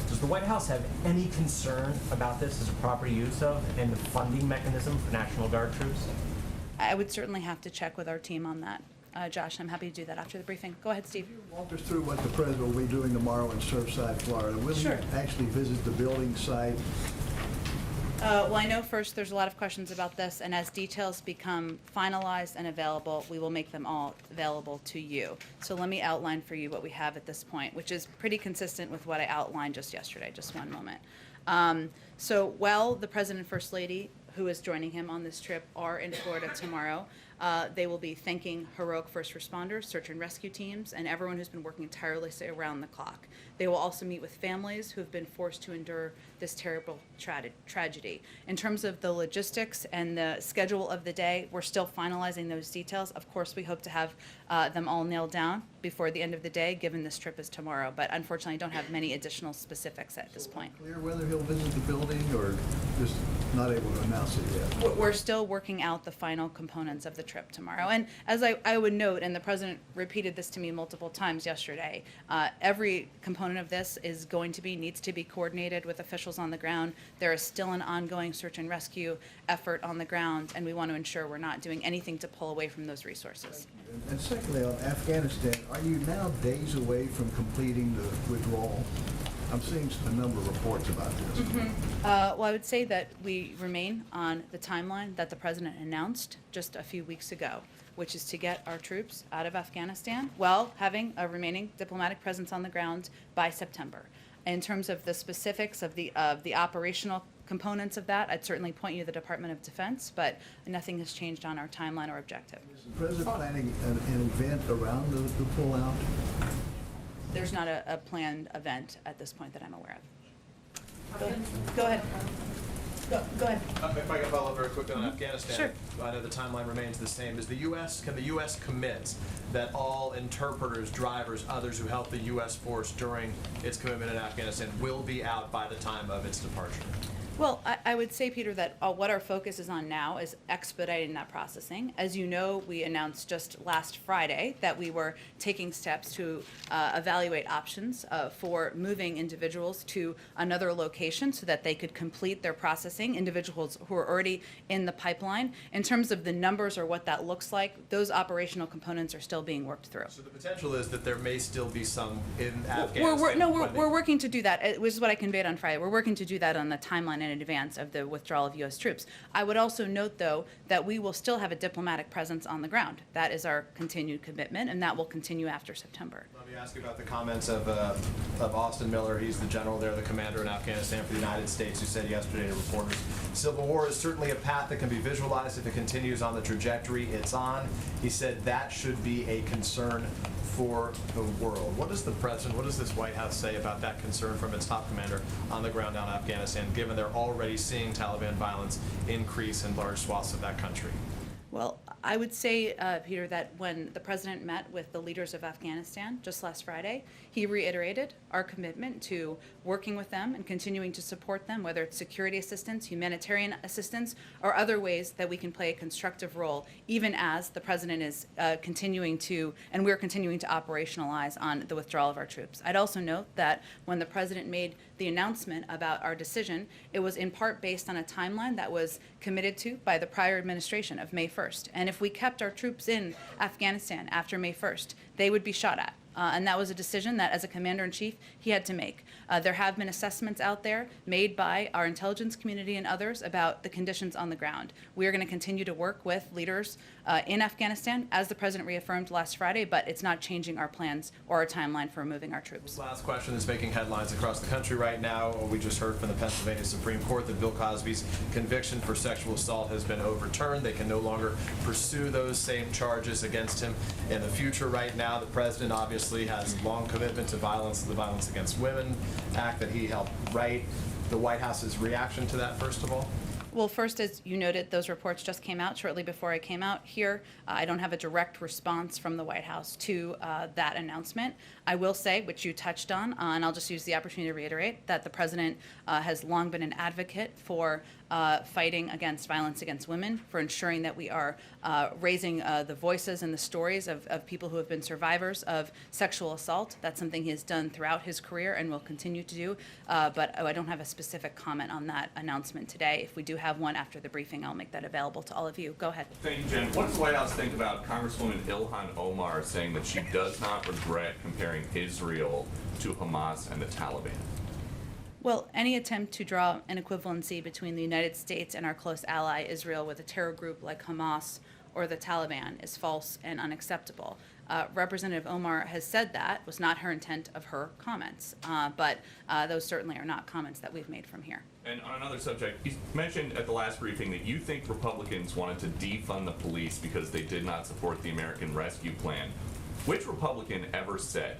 Does the White House have any concern about this as a proper use of and the funding mechanism for National Guard troops? I would certainly have to check with our team on that. Josh, I'm happy to do that after the briefing. Go ahead, Steve. Walk us through what the President will be doing tomorrow in Surfside, Florida. Will he actually visit the building site? Well, I know first there's a lot of questions about this, and as details become finalized and available, we will make them all available to you. So let me outline for you what we have at this point, which is pretty consistent with what I outlined just yesterday. Just one moment. So while the President and First Lady, who is joining him on this trip, are in Florida tomorrow, they will be thanking heroic first responders, search and rescue teams, and everyone who's been working tirelessly around the clock. They will also meet with families who have been forced to endure this terrible tragedy. In terms of the logistics and the schedule of the day, we're still finalizing those details. Of course, we hope to have them all nailed down before the end of the day, given this trip is tomorrow. But unfortunately, I don't have many additional specifics at this point. Clear whether he'll visit the building or just not able to announce it yet? We're still working out the final components of the trip tomorrow. And as I would note, and the president repeated this to me multiple times yesterday, every component of this needs to be coordinated with officials on the ground. There is still an ongoing search and rescue effort on the ground, and we want to ensure we're not doing anything to pull away from those resources. And secondly, on Afghanistan, are you now days away from completing the withdrawal? I'm seeing a number of reports about this. Well, I would say that we remain on the timeline that the president announced just a few weeks ago, which is to get our troops out of Afghanistan while having a remaining diplomatic presence on the ground by September. In terms of the specifics of the operational components of that, I'd certainly point you to the Department of Defense, but nothing has changed on our timeline or objective. Is the president planning an event around the pullout? There's not a planned event at this point that I'm aware of. Go ahead. Go ahead. If I can follow up very quickly on Afghanistan. Sure. I know the timeline remains the same. Can the U.S. commit that all interpreters, drivers, others who help the U.S. force during its commitment in Afghanistan will be out by the time of its departure? Well, I would say, Peter, that what our focus is on now is expediting that processing. As you know, we announced just last Friday that we were taking steps to evaluate options for moving individuals to another location so that they could complete their processing, individuals who are already in the pipeline. In terms of the numbers or what that looks like, those operational components are still being worked through. So the potential is that there may still be some in Afghanistan. We're working to do that, which is what I conveyed on Friday. We're working to do that on the timeline in advance of the withdrawal of U.S. troops. I would also note, though, that we will still have a diplomatic presence on the ground. That is our continued commitment, and that will continue after September. Let me ask you about the comments of Austin Miller. He's the general there, the commander in Afghanistan for the United States, who said yesterday to reporters, civil war is certainly a path that can be visualized if it continues on the trajectory it's on. He said that should be a concern for the world. What does the president, what does this White House say about that concern from its top commander on the ground down in Afghanistan, given they're already seeing Taliban violence increase in large swaths of that country? Well, I would say, Peter, that when the president met with the leaders of Afghanistan just last Friday, he reiterated our commitment to working with them and continuing to support them, whether it's security assistance, humanitarian assistance, or other ways that we can play a constructive role, even as the president is continuing to, and we're continuing to operationalize on the withdrawal of our troops. I'd also note that when the president made the announcement about our decision, it was in part based on a timeline that was committed to by the prior administration of May 1st. And if we kept our troops in Afghanistan after May 1st, they would be shot at. And that was a decision that, as a commander-in-chief, he had to make. There have been assessments out there made by our intelligence community and others about the conditions on the ground. We are going to continue to work with leaders in Afghanistan, as the president reaffirmed last Friday, but it's not changing our plans or our timeline for moving our troops. Last question is making headlines across the country right now. We just heard from the Pennsylvania Supreme Court that Bill Cosby's conviction for sexual assault has been overturned. They can no longer pursue those same charges against him in the future. Right now, the president obviously has long commitment to violence, the Violence Against Women Act that he helped write. The White House's reaction to that, first of all? Well, first, as you noted, those reports just came out shortly before I came out here. I don't have a direct response from the White House to that announcement. I will say, which you touched on, and I'll just use the opportunity to reiterate, that the president has long been an advocate for fighting against violence against women, for ensuring that we are raising the voices and the stories of people who have been survivors of sexual assault. That's something he has done throughout his career and will continue to do. But I don't have a specific comment on that announcement today. If we do have one after the briefing, I'll make that available to all of you. Go ahead. Thank you, Jen. What does the White House think about Congresswoman Ilhan Omar saying that she does not regret comparing Israel to Hamas and the Taliban? Well, any attempt to draw an equivalency between the United States and our close ally Israel with a terror group like Hamas or the Taliban is false and unacceptable. Representative Omar has said that was not her intent of her comments, but those certainly are not comments that we've made from here. And on another subject, you mentioned at the last briefing that you think Republicans wanted to defund the police because they did not support the American Rescue Plan. Which Republican ever said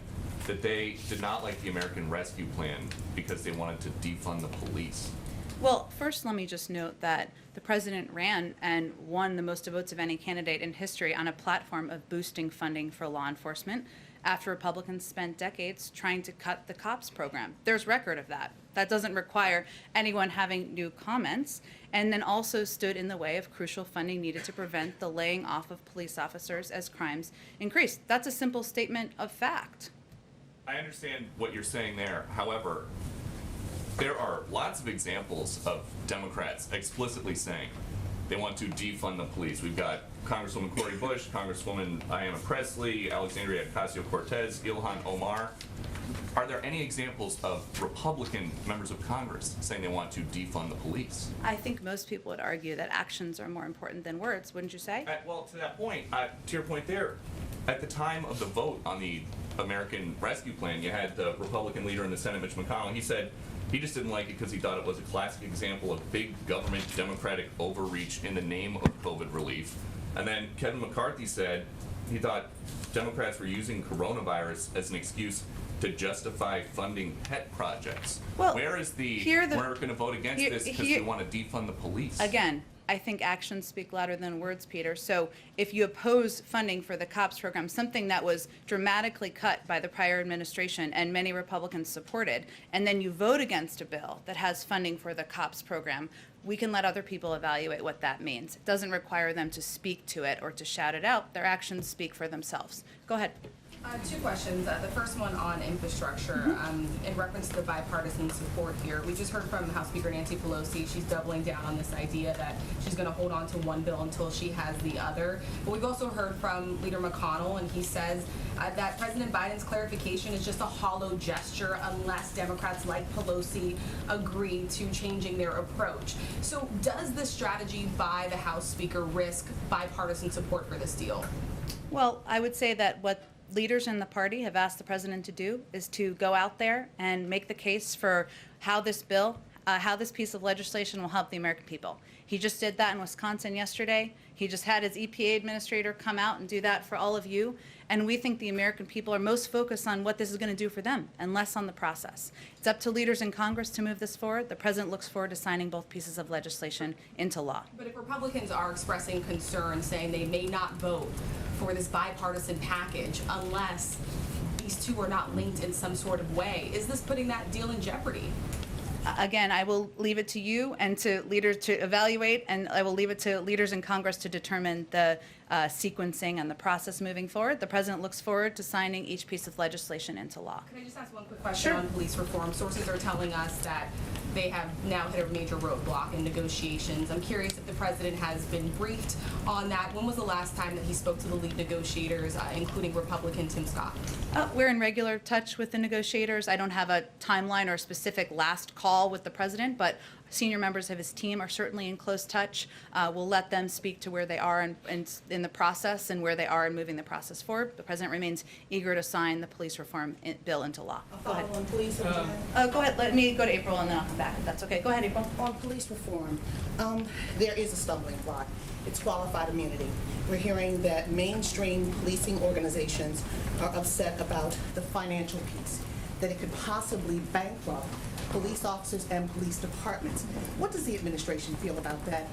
that they did not like the American Rescue Plan because they wanted to defund the police? Well, first, let me just note that the president ran and won the most votes of any candidate in history on a platform of boosting funding for law enforcement. after Republicans spent decades trying to cut the COPS program. There's record of that. That doesn't require anyone having new comments, and then also stood in the way of crucial funding needed to prevent the laying off of police officers as crimes increased. That's a simple statement of fact. I understand what you're saying there. However, there are lots of examples of Democrats explicitly saying they want to defund the police. We've got Congresswoman Cori Bush, Congresswoman Ayanna Pressley, Alexandria Ocasio-Cortez, Ilhan Omar. Are there any examples of Republican members of Congress saying they want to defund the police? I think most people would argue that actions are more important than words, wouldn't you say? Well, to that point, to your point there, at the time of the vote on the American Rescue Plan, you had the Republican leader in the Senate, Mitch McConnell. He said he just didn't like it because he thought it was a classic example of big government Democratic overreach in the name of COVID relief. And then Kevin McCarthy said he thought Democrats were using coronavirus as an excuse to justify funding pet projects. Well, where is the we're going to vote against this because we want to defund the police? Again, I think actions speak louder than words, Peter. So if you oppose funding for the COPS program, something that was dramatically cut by the prior administration and many Republicans supported, and then you vote against a bill that has funding for the COPS program, we can let other people evaluate what that means. It doesn't require them to speak to it or to shout it out. Their actions speak for themselves. Go ahead. Two questions. The first one on infrastructure, in reference to the bipartisan support here. We just heard from House Speaker Nancy Pelosi. She's doubling down on this idea that she's going to hold on to one bill until she has the other. But we've also heard from Leader McConnell, and he says that President Biden's clarification is just a hollow gesture unless Democrats like Pelosi agree to changing their approach. So does this strategy by the House Speaker risk bipartisan support for this deal? Well, I would say that what leaders in the party have asked the president to do is to go out there and make the case for how this bill, how this piece of legislation will help the American people. He just did that in Wisconsin yesterday. He just had his EPA administrator come out and do that for all of you. And we think the American people are most focused on what this is going to do for them and less on the process. It's up to leaders in Congress to move this forward. The president looks forward to signing both pieces of legislation into law. But if Republicans are expressing concern, saying they may not vote for this bipartisan package unless these two are not linked in some sort of way, is this putting that deal in jeopardy? Again, I will leave it to you and to leaders to evaluate, and I will leave it to leaders in Congress to determine the sequencing and the process moving forward. The president looks forward to signing each piece of legislation into law. Can I just ask one quick question on police reform? Sources are telling us that they have now hit a major roadblock in negotiations. I'm curious if the president has been briefed on that. When was the last time that he spoke to the lead negotiators, including Republican Tim Scott? We're in regular touch with the negotiators. I don't have a timeline or a specific last call with the president, but senior members of his team are certainly in close touch. We'll let them speak to where they are in the process and where they are in moving the process forward. The president remains eager to sign the police reform bill into law. Go ahead. On police go ahead. Let me go to April and then I'll come back if that's okay. Go ahead, April. On police reform, there is a stumbling block. It's qualified immunity. We're hearing that mainstream policing organizations are upset about the financial piece, that it could possibly bankrupt police officers and police departments. What does the administration feel about that?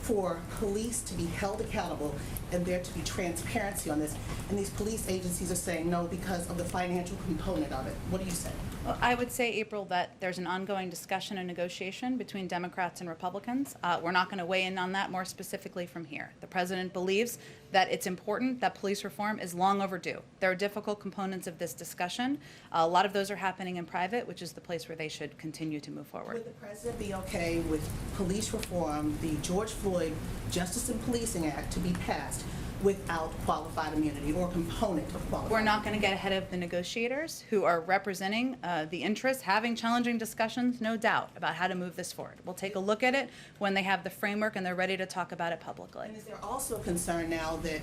For police to be held accountable and there to be transparency on this, and these police agencies are saying no because of the financial component of it. What do you say? Well, I would say, April, that there's an ongoing discussion and negotiation between Democrats and Republicans. We're not going to weigh in on that more specifically from here. The president believes that it's important that police reform is long overdue. There are difficult components of this discussion. A lot of those are happening in private, which is the place where they should continue to move forward. Would the president be okay with police reform, the George Floyd Justice in Policing Act, to be passed without qualified immunity or component of qualified? We're not going to get ahead of the negotiators who are representing the interests, having challenging discussions, no doubt, about how to move this forward. We'll take a look at it when they have the framework and they're ready to talk about it publicly. And is there also concern now that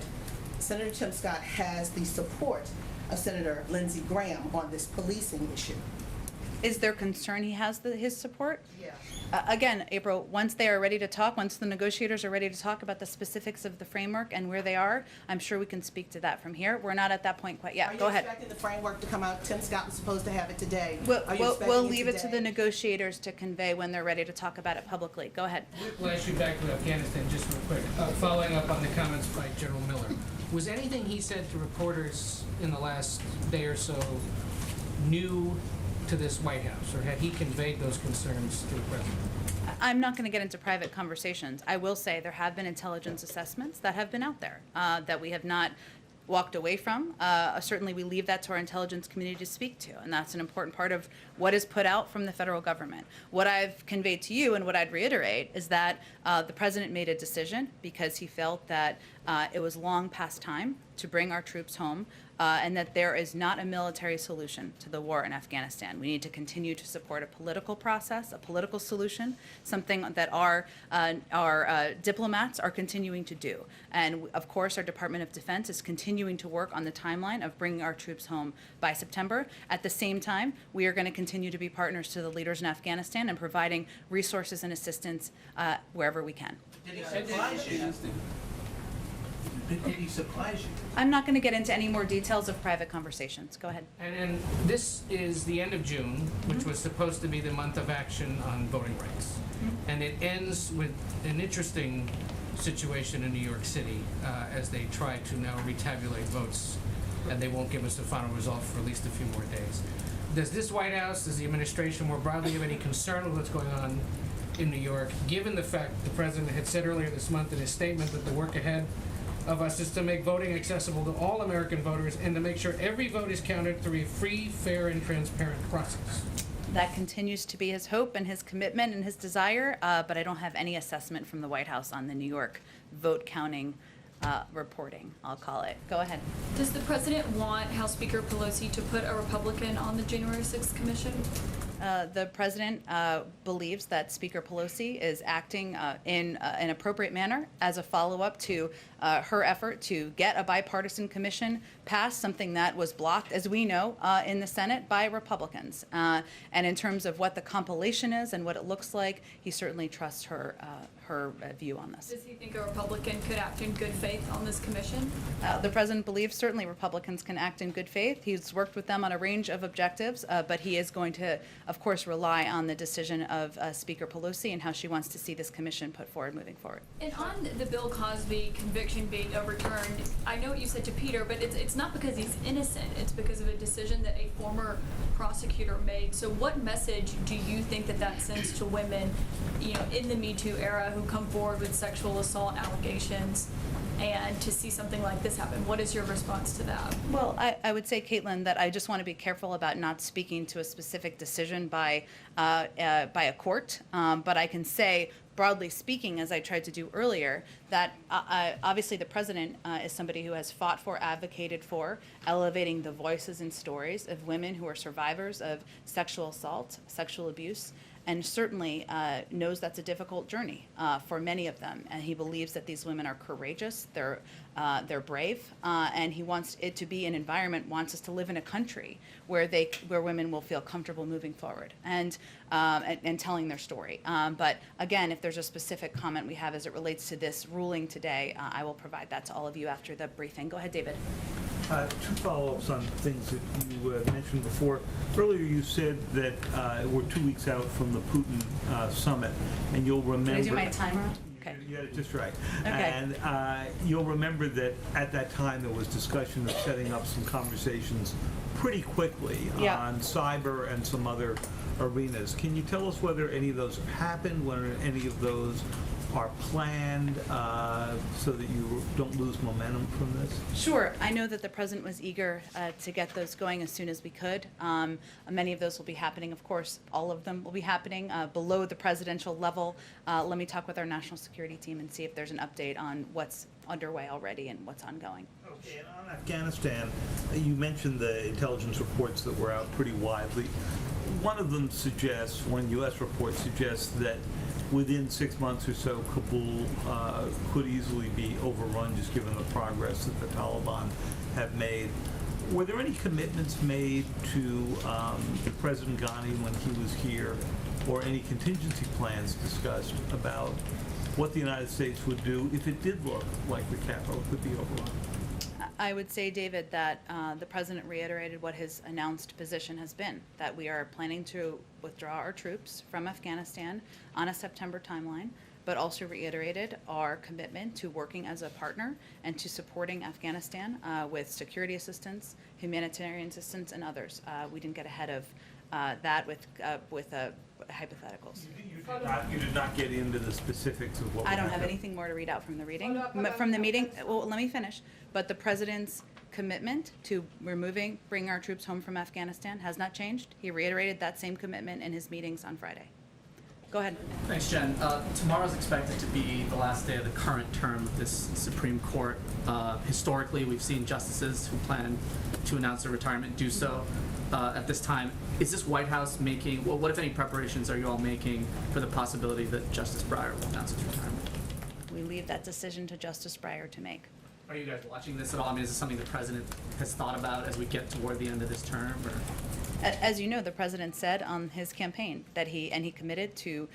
Senator Tim Scott has the support of Senator Lindsey Graham on this policing issue? Is there concern he has his support? Yeah. Again, April, once they are ready to talk, once the negotiators are ready to talk about the specifics of the framework and where they are, I'm sure we can speak to that from here. We're not at that point quite yet. Go ahead. Are you expecting the framework to come out? Tim Scott was supposed to have it today. We'll leave it to the negotiators to convey when they're ready to talk about it publicly. Go ahead. We'll ask you back to Afghanistan just real quick. Following up on the comments by General Miller. Was anything he said to reporters in the last day or so new to this White House, or had he conveyed those concerns to the president? I'm not going to get into private conversations. I will say there have been intelligence assessments that have been out there that we have not walked away from. Certainly we leave that to our intelligence community to speak to, and that's an important part of what is put out from the federal government. What I've conveyed to you and what I'd reiterate is that the president made a decision because he felt that it was long past time to bring our troops home, and that there is not a military solution to the war in Afghanistan. We need to continue to support a political process, a political solution, something that our diplomats are continuing to do. And of course, our Department of Defense is continuing to work on the timeline of bringing our troops home by September. At the same time, we are going to continue to be partners to the leaders in Afghanistan and providing resources and assistance wherever we can. Did he surprise you? Did he surprise you? I'm not going to get into any more details of private conversations. Go ahead. And this is the end of June, which was supposed to be the month of action on voting rights. And it ends with an interesting situation in New York City as they try to now retabulate votes, and they won't give us the final result for at least a few more days. Does this White House, does the administration more broadly have any concern with what's going on in New York, given the fact the president had said earlier this month in his statement that the work ahead of us is to make voting accessible to all American voters and to make sure every vote is counted through a free, fair, and transparent process? That continues to be his hope and his commitment and his desire, but I don't have any assessment from the White House on the New York vote counting reporting, I'll call it. Go ahead. Does the president want House Speaker Pelosi to put a Republican on the January 6th commission? The president believes that Speaker Pelosi is acting in an appropriate manner as a follow-up to her effort to get a bipartisan commission passed, something that was blocked, as we know, in the Senate by Republicans. And in terms of what the compilation is and what it looks like, he certainly trusts her view on this. Does he think a Republican could act in good faith on this commission? The president believes certainly Republicans can act in good faith. He's worked with them on a range of objectives, but he is going to, of course, rely on the decision of Speaker Pelosi and how she wants to see this commission put forward moving forward. And on the Bill Cosby conviction being overturned, I know what you said to Peter, but it's not because he's innocent. It's because of a decision that a former prosecutor made. So what message do you think that sends to women, in the Me Too era who come forward with sexual assault allegations, and to see something like this happen? What is your response to that? Well, I would say, Caitlin, that I just want to be careful about not speaking to a specific decision by a court, but I can say, broadly speaking, as I tried to do earlier, that obviously the president is somebody who has fought for, advocated for, elevating the voices and stories of women who are survivors of sexual assault, sexual abuse, and certainly knows that's a difficult journey for many of them. And he believes that these women are courageous, they're brave, and he wants it to be an environment, wants us to live in a country where women will feel comfortable moving forward and telling their story. But again, if there's a specific comment we have as it relates to this ruling today, I will provide that to all of you after the briefing. Go ahead, David. Two follow-ups on things that you mentioned before. Earlier you said that we're 2 weeks out from the Putin summit, and you'll remember... Did I do my timer? Okay. You got it just right. Okay. And you'll remember that at that time there was discussion of setting up some conversations pretty quickly on cyber and some other arenas. Can you tell us whether any of those have happened, whether any of those are planned so that you don't lose momentum from this? Sure. I know that the president was eager to get those going as soon as we could. Many of those will be happening. Of course, all of them will be happening below the presidential level. Let me talk with our national security team and see if there's an update on what's underway already and what's ongoing. Okay, and on Afghanistan, you mentioned the intelligence reports that were out pretty widely. One of them suggests, one U.S. report suggests that within 6 months or so, Kabul could easily be overrun, just given the progress that the Taliban have made. Were there any commitments made to President Ghani when he was here, or any contingency plans discussed about what the United States would do if it did look like the capital could be overrun? I would say, David, that the president reiterated what his announced position has been, that we are planning to withdraw our troops from Afghanistan on a September timeline. but also reiterated our commitment to working as a partner and to supporting Afghanistan with security assistance, humanitarian assistance, and others. We didn't get ahead of that with hypotheticals. You did not get into the specifics of what I don't have happened. anything more to read out from the meeting. Well, let me finish. But the president's commitment to bringing our troops home from Afghanistan has not changed. He reiterated that same commitment in his meetings on Friday. Go ahead. Thanks, Jen. Tomorrow's expected to be the last day of the current term of this Supreme Court. Historically, we've seen justices who plan to announce their retirement do so at this time. Is this White House making, well, what if any preparations are you all making for the possibility that Justice Breyer will announce his retirement? We leave that decision to Justice Breyer to make. Are you guys watching this at all? I mean, is this something the president has thought about as we get toward the end of this term? Or? As you know, the president said on his campaign that he committed to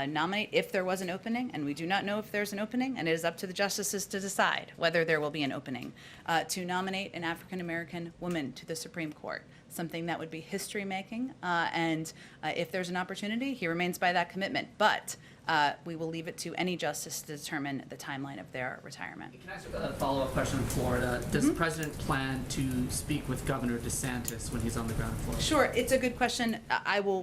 nominate if there was an opening, and we do not know if there's an opening, and it is up to the justices to decide whether there will be an opening, to nominate an African-American woman to the Supreme Court, something that would be history-making, and if there's an opportunity, he remains by that commitment. But we will leave it to any justice to determine the timeline of their retirement. Can I ask a follow-up question in Florida? Does the president plan to speak with Governor DeSantis when he's on the ground in Florida? Sure, it's a good question.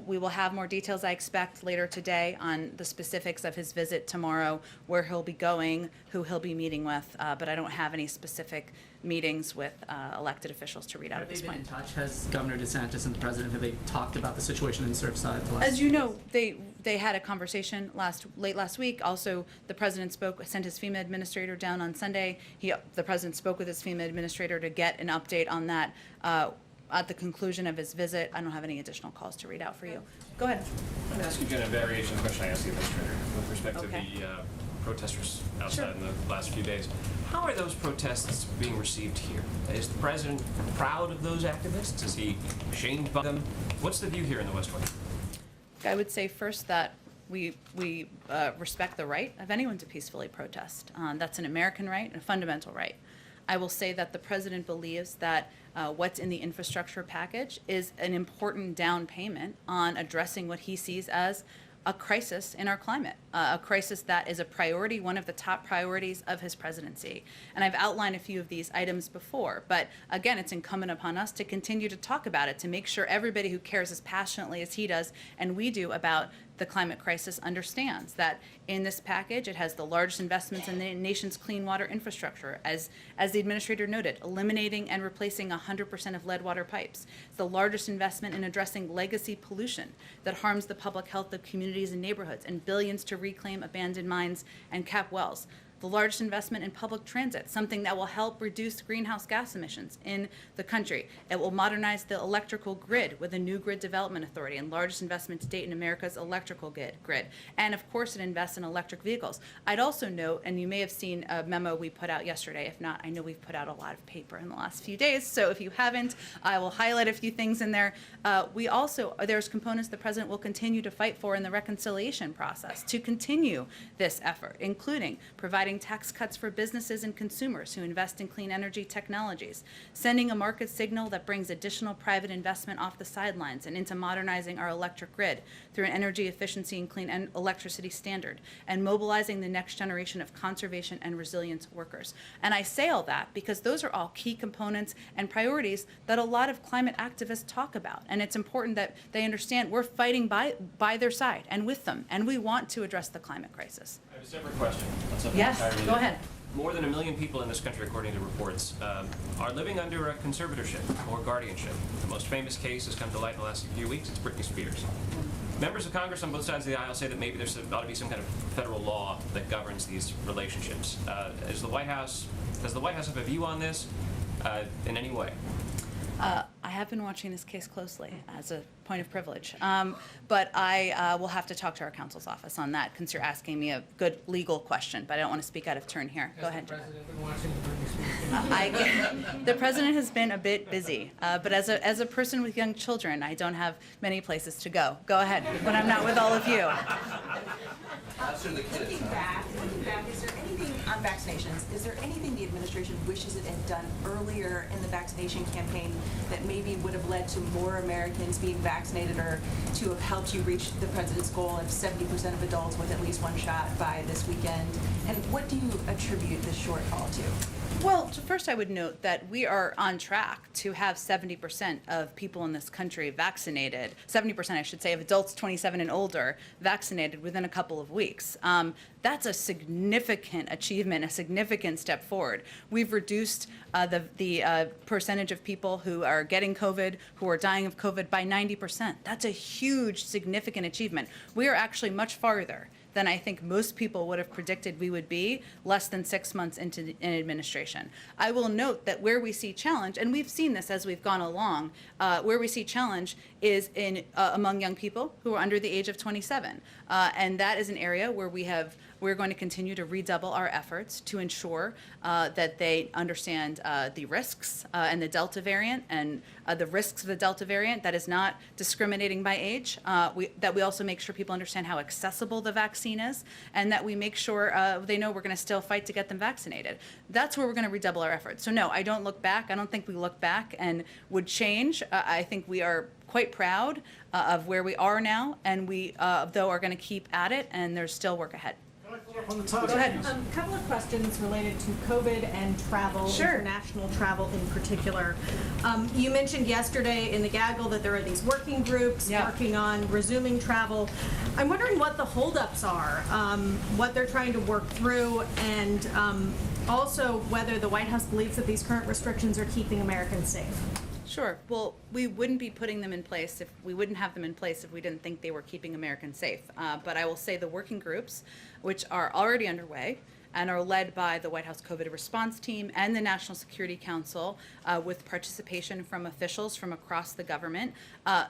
We will have more details, I expect, later today on the specifics of his visit tomorrow, where he'll be going, who he'll be meeting with, but I don't have any specific meetings with elected officials to read out at this point. Have they been in touch? Has Governor DeSantis and the president, have they talked about the situation in Surfside? As you know, they had a conversation late last week. Also, the president sent his FEMA administrator down on Sunday. The president spoke with his FEMA administrator to get an update on that at the conclusion of his visit. I don't have any additional calls to read out for you. Go ahead. I'm going to ask you, Jen, a variation of the question I asked the administrator with respect Okay. to the protesters outside Sure. in the last few days. How are those protests being received here? Is the president proud of those activists? Is he ashamed by them? What's the view here in the West Wing? I would say first that we respect the right of anyone to peacefully protest. That's an American right and a fundamental right. I will say that the president believes that what's in the infrastructure package is an important down payment on addressing what he sees as a crisis in our climate, a crisis that is a priority, one of the top priorities of his presidency. And I've outlined a few of these items before, but again, it's incumbent upon us to continue to talk about it, to make sure everybody who cares as passionately as he does and we do about the climate crisis understands that in this package, it has the largest investments in the nation's clean water infrastructure, as the administrator noted, eliminating and replacing 100% of lead water pipes. It's the largest investment in addressing legacy pollution that harms the public health of communities and neighborhoods, and billions to reclaim abandoned mines and cap wells. The largest investment in public transit, something that will help reduce greenhouse gas emissions in the country. It will modernize the electrical grid with a new grid development authority and largest investment to date in America's electrical grid. And of course, it invests in electric vehicles. I'd also note, and you may have seen a memo we put out yesterday. If not, I know we've put out a lot of paper in the last few days. So if you haven't, I will highlight a few things in there. There's components the president will continue to fight for in the reconciliation process to continue this effort, including providing tax cuts for businesses and consumers who invest in clean energy technologies, sending a market signal that brings additional private investment off the sidelines and into modernizing our electric grid through an energy efficiency and clean electricity standard, and mobilizing the next generation of conservation and resilience workers. And I say all that because those are all key components and priorities that a lot of climate activists talk about. And it's important that they understand we're fighting by their side and with them, and we want to address the climate crisis. I have a separate question. on something Yes, entirely go ahead. More than 1 million people in this country, according to reports, are living under a conservatorship or guardianship. The most famous case has come to light in the last few weeks. It's Britney Spears. Members of Congress on both sides of the aisle say that maybe there ought to be some kind of federal law that governs these relationships. Does the White House have a view on this in any way? I have been watching this case closely as a point of privilege, but I will have to talk to our counsel's office on that since you're asking me a good legal question, but I don't want to speak out of turn here. Go ahead. Has the president been watching Britney Spears? The president has been a bit busy, but as a person with young children, I don't have many places to go. Go ahead, when I'm not with all of you. That's who the kids. Looking back, is there anything on vaccinations, is there anything the administration wishes it had done earlier in the vaccination campaign that maybe would have led to more Americans being vaccinated or to have helped you reach the president's goal of 70% of adults with at least one shot by this weekend? And what do you attribute this shortfall to? Well, first I would note that we are on track to have 70% of people in this country vaccinated, 70% I should say, of adults 27 and older vaccinated within a couple of weeks. That's a significant achievement, a significant step forward. We've reduced the percentage of people who are getting COVID, who are dying of COVID by 90%. That's a huge, significant achievement. We are actually much farther than I think most people would have predicted we would be less than 6 months into an administration. I will note that where we see challenge, and we've seen this as we've gone along, where we see challenge is in among young people who are under the age of 27. And that is an area where we're going to continue to redouble our efforts to ensure that they understand the risks and the Delta variant and the risks of the Delta variant that is not discriminating by age, that we also make sure people understand how accessible the vaccine is, and that we make sure they know we're going to still fight to get them vaccinated. That's where we're going to redouble our efforts. So no, I don't look back. I don't think we look back and would change. I think we are quite proud of where we are now, and we, though, are going to keep at it, and there's still work ahead. Go ahead. Couple of questions related to COVID and travel, international travel in particular. You mentioned yesterday in the gaggle that there are these working groups working on resuming travel. I'm wondering what the holdups are, what they're trying to work through, and also whether the White House believes that these current restrictions are keeping Americans safe. Sure. Well, we wouldn't be putting them in place if we wouldn't have them in place if we didn't think they were keeping Americans safe. But I will say the working groups, which are already underway and are led by the White House COVID response team and the National Security Council, with participation from officials from across the government,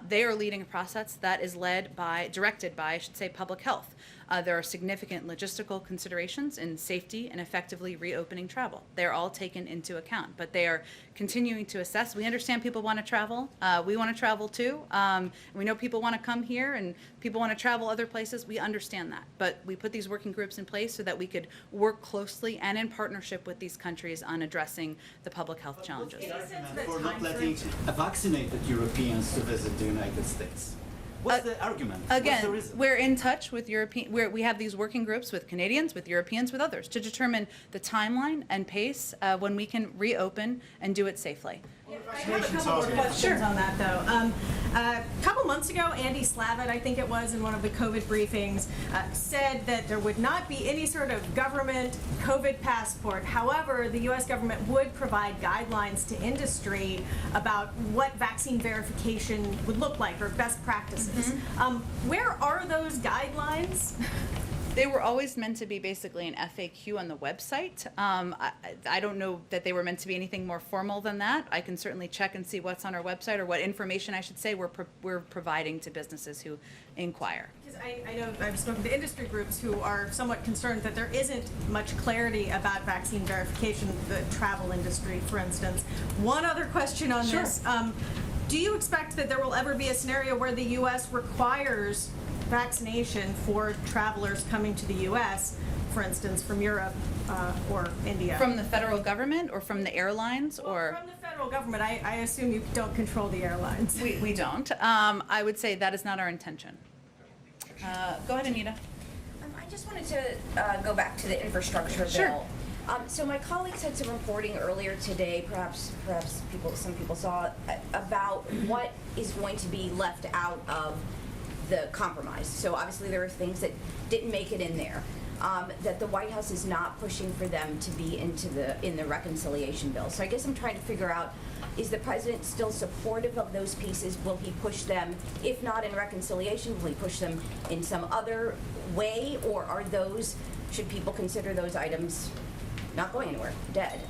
they are leading a process that is directed by, I should say, public health. There are significant logistical considerations in safety and effectively reopening travel. They're all taken into account, but they are continuing to assess. We understand people want to travel. We want to travel too. We know people want to come here and people want to travel other places. We understand that, but we put these working groups in place so that we could work closely and in partnership with these countries on addressing the public health challenges. For not letting vaccinated Europeans to visit the United States. What's the argument? Again, we're in touch with we have these working groups with Canadians, with Europeans, with others to determine the timeline and pace when we can reopen and do it safely. I have a couple more questions on that, though. A couple months ago, Andy Slavitt, I think it was, in one of the COVID briefings, said that there would not be any sort of government COVID passport. However, the U.S. government would provide guidelines to industry about what vaccine verification would look like, or best practices. Where are those guidelines? They were always meant to be basically an FAQ on the website. I don't know that they were meant to be anything more formal than that. I can certainly check and see what's on our website, or what information I should say we're providing to businesses who inquire. Because I know I've spoken to industry groups who are somewhat concerned that there isn't much clarity about vaccine verification, the travel industry, for instance. One other question on this. Do you expect that there will ever be a scenario where the U.S. requires vaccination for travelers coming to the U.S., for instance, from Europe or India? From the federal government or from the airlines? Or from the federal government. I assume you don't control the airlines. We don't. I would say that is not our intention. Go ahead, Anita. I just wanted to go back to the infrastructure bill. So my colleagues had some reporting earlier today, perhaps some people saw, about what is going to be left out of the compromise. So obviously there are things that didn't make it in there, that the White House is not pushing for them to be in the reconciliation bill. So I guess I'm trying to figure out, is the president still supportive of those pieces? Will he push them, if not in reconciliation, will he push them in some other way? Or should people consider those items not going anywhere, dead?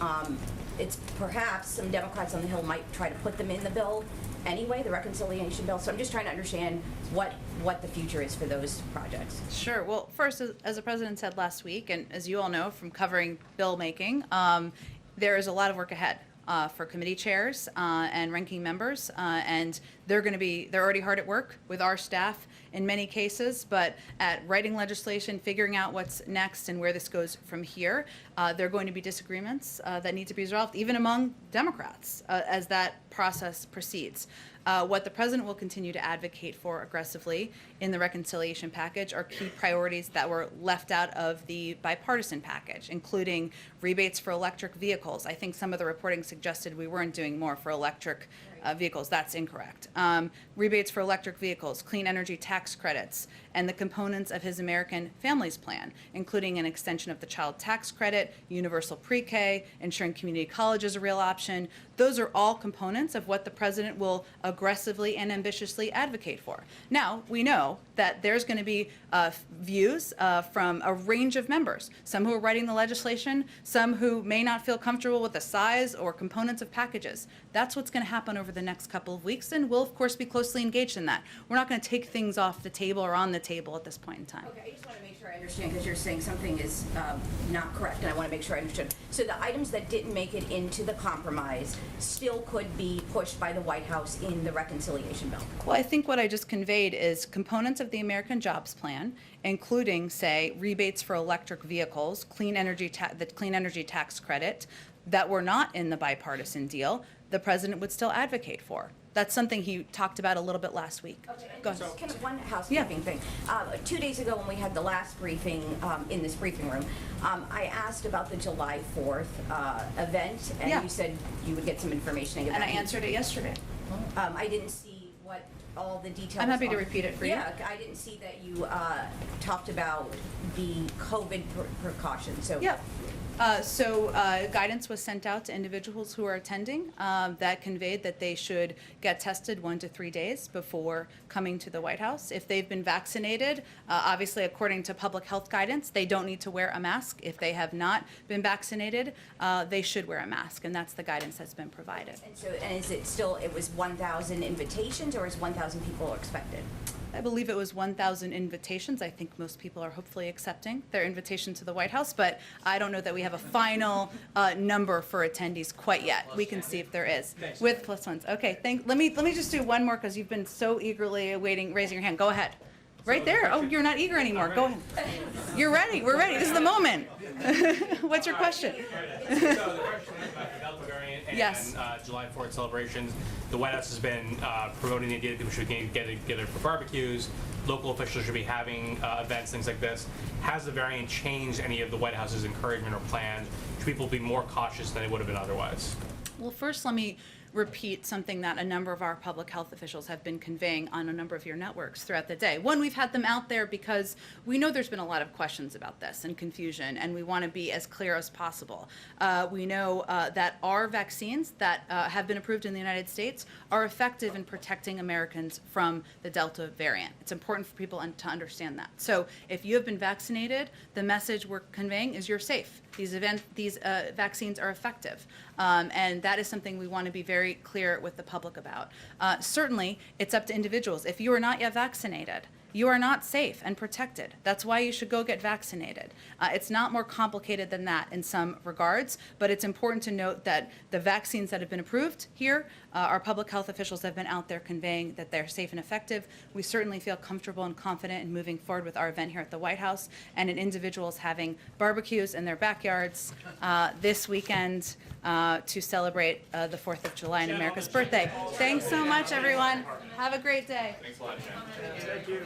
It's perhaps some Democrats on the Hill might try to put them in the bill anyway, the reconciliation bill. So I'm just trying to understand what the future is for those projects. Sure. Well, first, as the president said last week, and as you all know from covering bill making, there is a lot of work ahead for committee chairs and ranking members, and they're already hard at work with our staff in many cases, but at writing legislation, figuring out what's next and where this goes from here, there are going to be disagreements that need to be resolved, even among Democrats, as that process proceeds. What the president will continue to advocate for aggressively in the reconciliation package are key priorities that were left out of the bipartisan package, including rebates for electric vehicles. I think some of the reporting suggested we weren't doing more for electric vehicles. That's incorrect. Rebates for electric vehicles, clean energy tax credits, and the components of his American Families Plan, including an extension of the child tax credit, universal pre-K, ensuring community college is a real option. Those are all components of what the president will aggressively and ambitiously advocate for. Now, we know that there's going to be views from a range of members, some who are writing the legislation, some who may not feel comfortable with the size or components of packages. That's what's going to happen over the next couple of weeks, and we'll, of course, be closely engaged in that. We're not going to take things off the table or on the table at this point in time. Okay, I just want to make sure I understand, because you're saying something is not correct, and I want to make sure I understood. So the items that didn't make it into the compromise still could be pushed by the White House in the reconciliation bill? Well, I think what I just conveyed is components of the American Jobs Plan, including, say, rebates for electric vehicles, the clean energy tax credit, that were not in the bipartisan deal, the president would still advocate for. That's something he talked about a little bit last week. Okay, Go ahead. just kind of one housekeeping thing. 2 days ago when we had the last briefing in this briefing room, I asked about the July 4th event, and you said you would get some information. And I answered it yesterday. I didn't see what all the details I'm happy to are. repeat it for you. Yeah, I didn't see that you talked about the COVID precautions. So Yeah. Guidance was sent out to individuals who are attending that conveyed that they should get tested 1 to 3 days before coming to the White House. If they've been vaccinated, obviously according to public health guidance, they don't need to wear a mask. If they have not been vaccinated, they should wear a mask, and that's the guidance that's been provided. and is it still, it was 1,000 invitations, or is 1,000 people expected? I believe it was 1,000 invitations. I think most people are hopefully accepting their invitation to the White House, but I don't know that we have a final number for attendees quite yet. We can see if there is. With plus ones. Okay, let me just do one more, because you've been so eagerly awaiting, raising your hand. Go ahead. Right there. Oh, you're not eager anymore. Go ahead. You're ready. We're ready. This is the moment. What's your question? So the question is about the Delta variant and Yes. July 4th celebrations. The White House has been promoting the idea that we should get together for barbecues. Local officials should be having events, things like this. Has the variant changed any of the White House's encouragement or plans? Should people be more cautious than they would have been otherwise? Well, first, let me repeat something that a number of our public health officials have been conveying on a number of your networks throughout the day. One, we've had them out there because we know there's been a lot of questions about this and confusion, and we want to be as clear as possible. We know that our vaccines that have been approved in the United States are effective in protecting Americans from the Delta variant. It's important for people to understand that. So if you have been vaccinated, the message we're conveying is you're safe. These vaccines are effective, and that is something we want to be very clear with the public about. Certainly, it's up to individuals. If you are not yet vaccinated, you are not safe and protected. That's why you should go get vaccinated. It's not more complicated than that in some regards, but it's important to note that the vaccines that have been approved here, our public health officials have been out there conveying that they're safe and effective. We certainly feel comfortable and confident in moving forward with our event here at the White House, and in individuals having barbecues in their backyards this weekend to celebrate the 4th of July and America's birthday. Thanks so much, everyone. Have a great day. Thanks a lot, Jen. Thank you.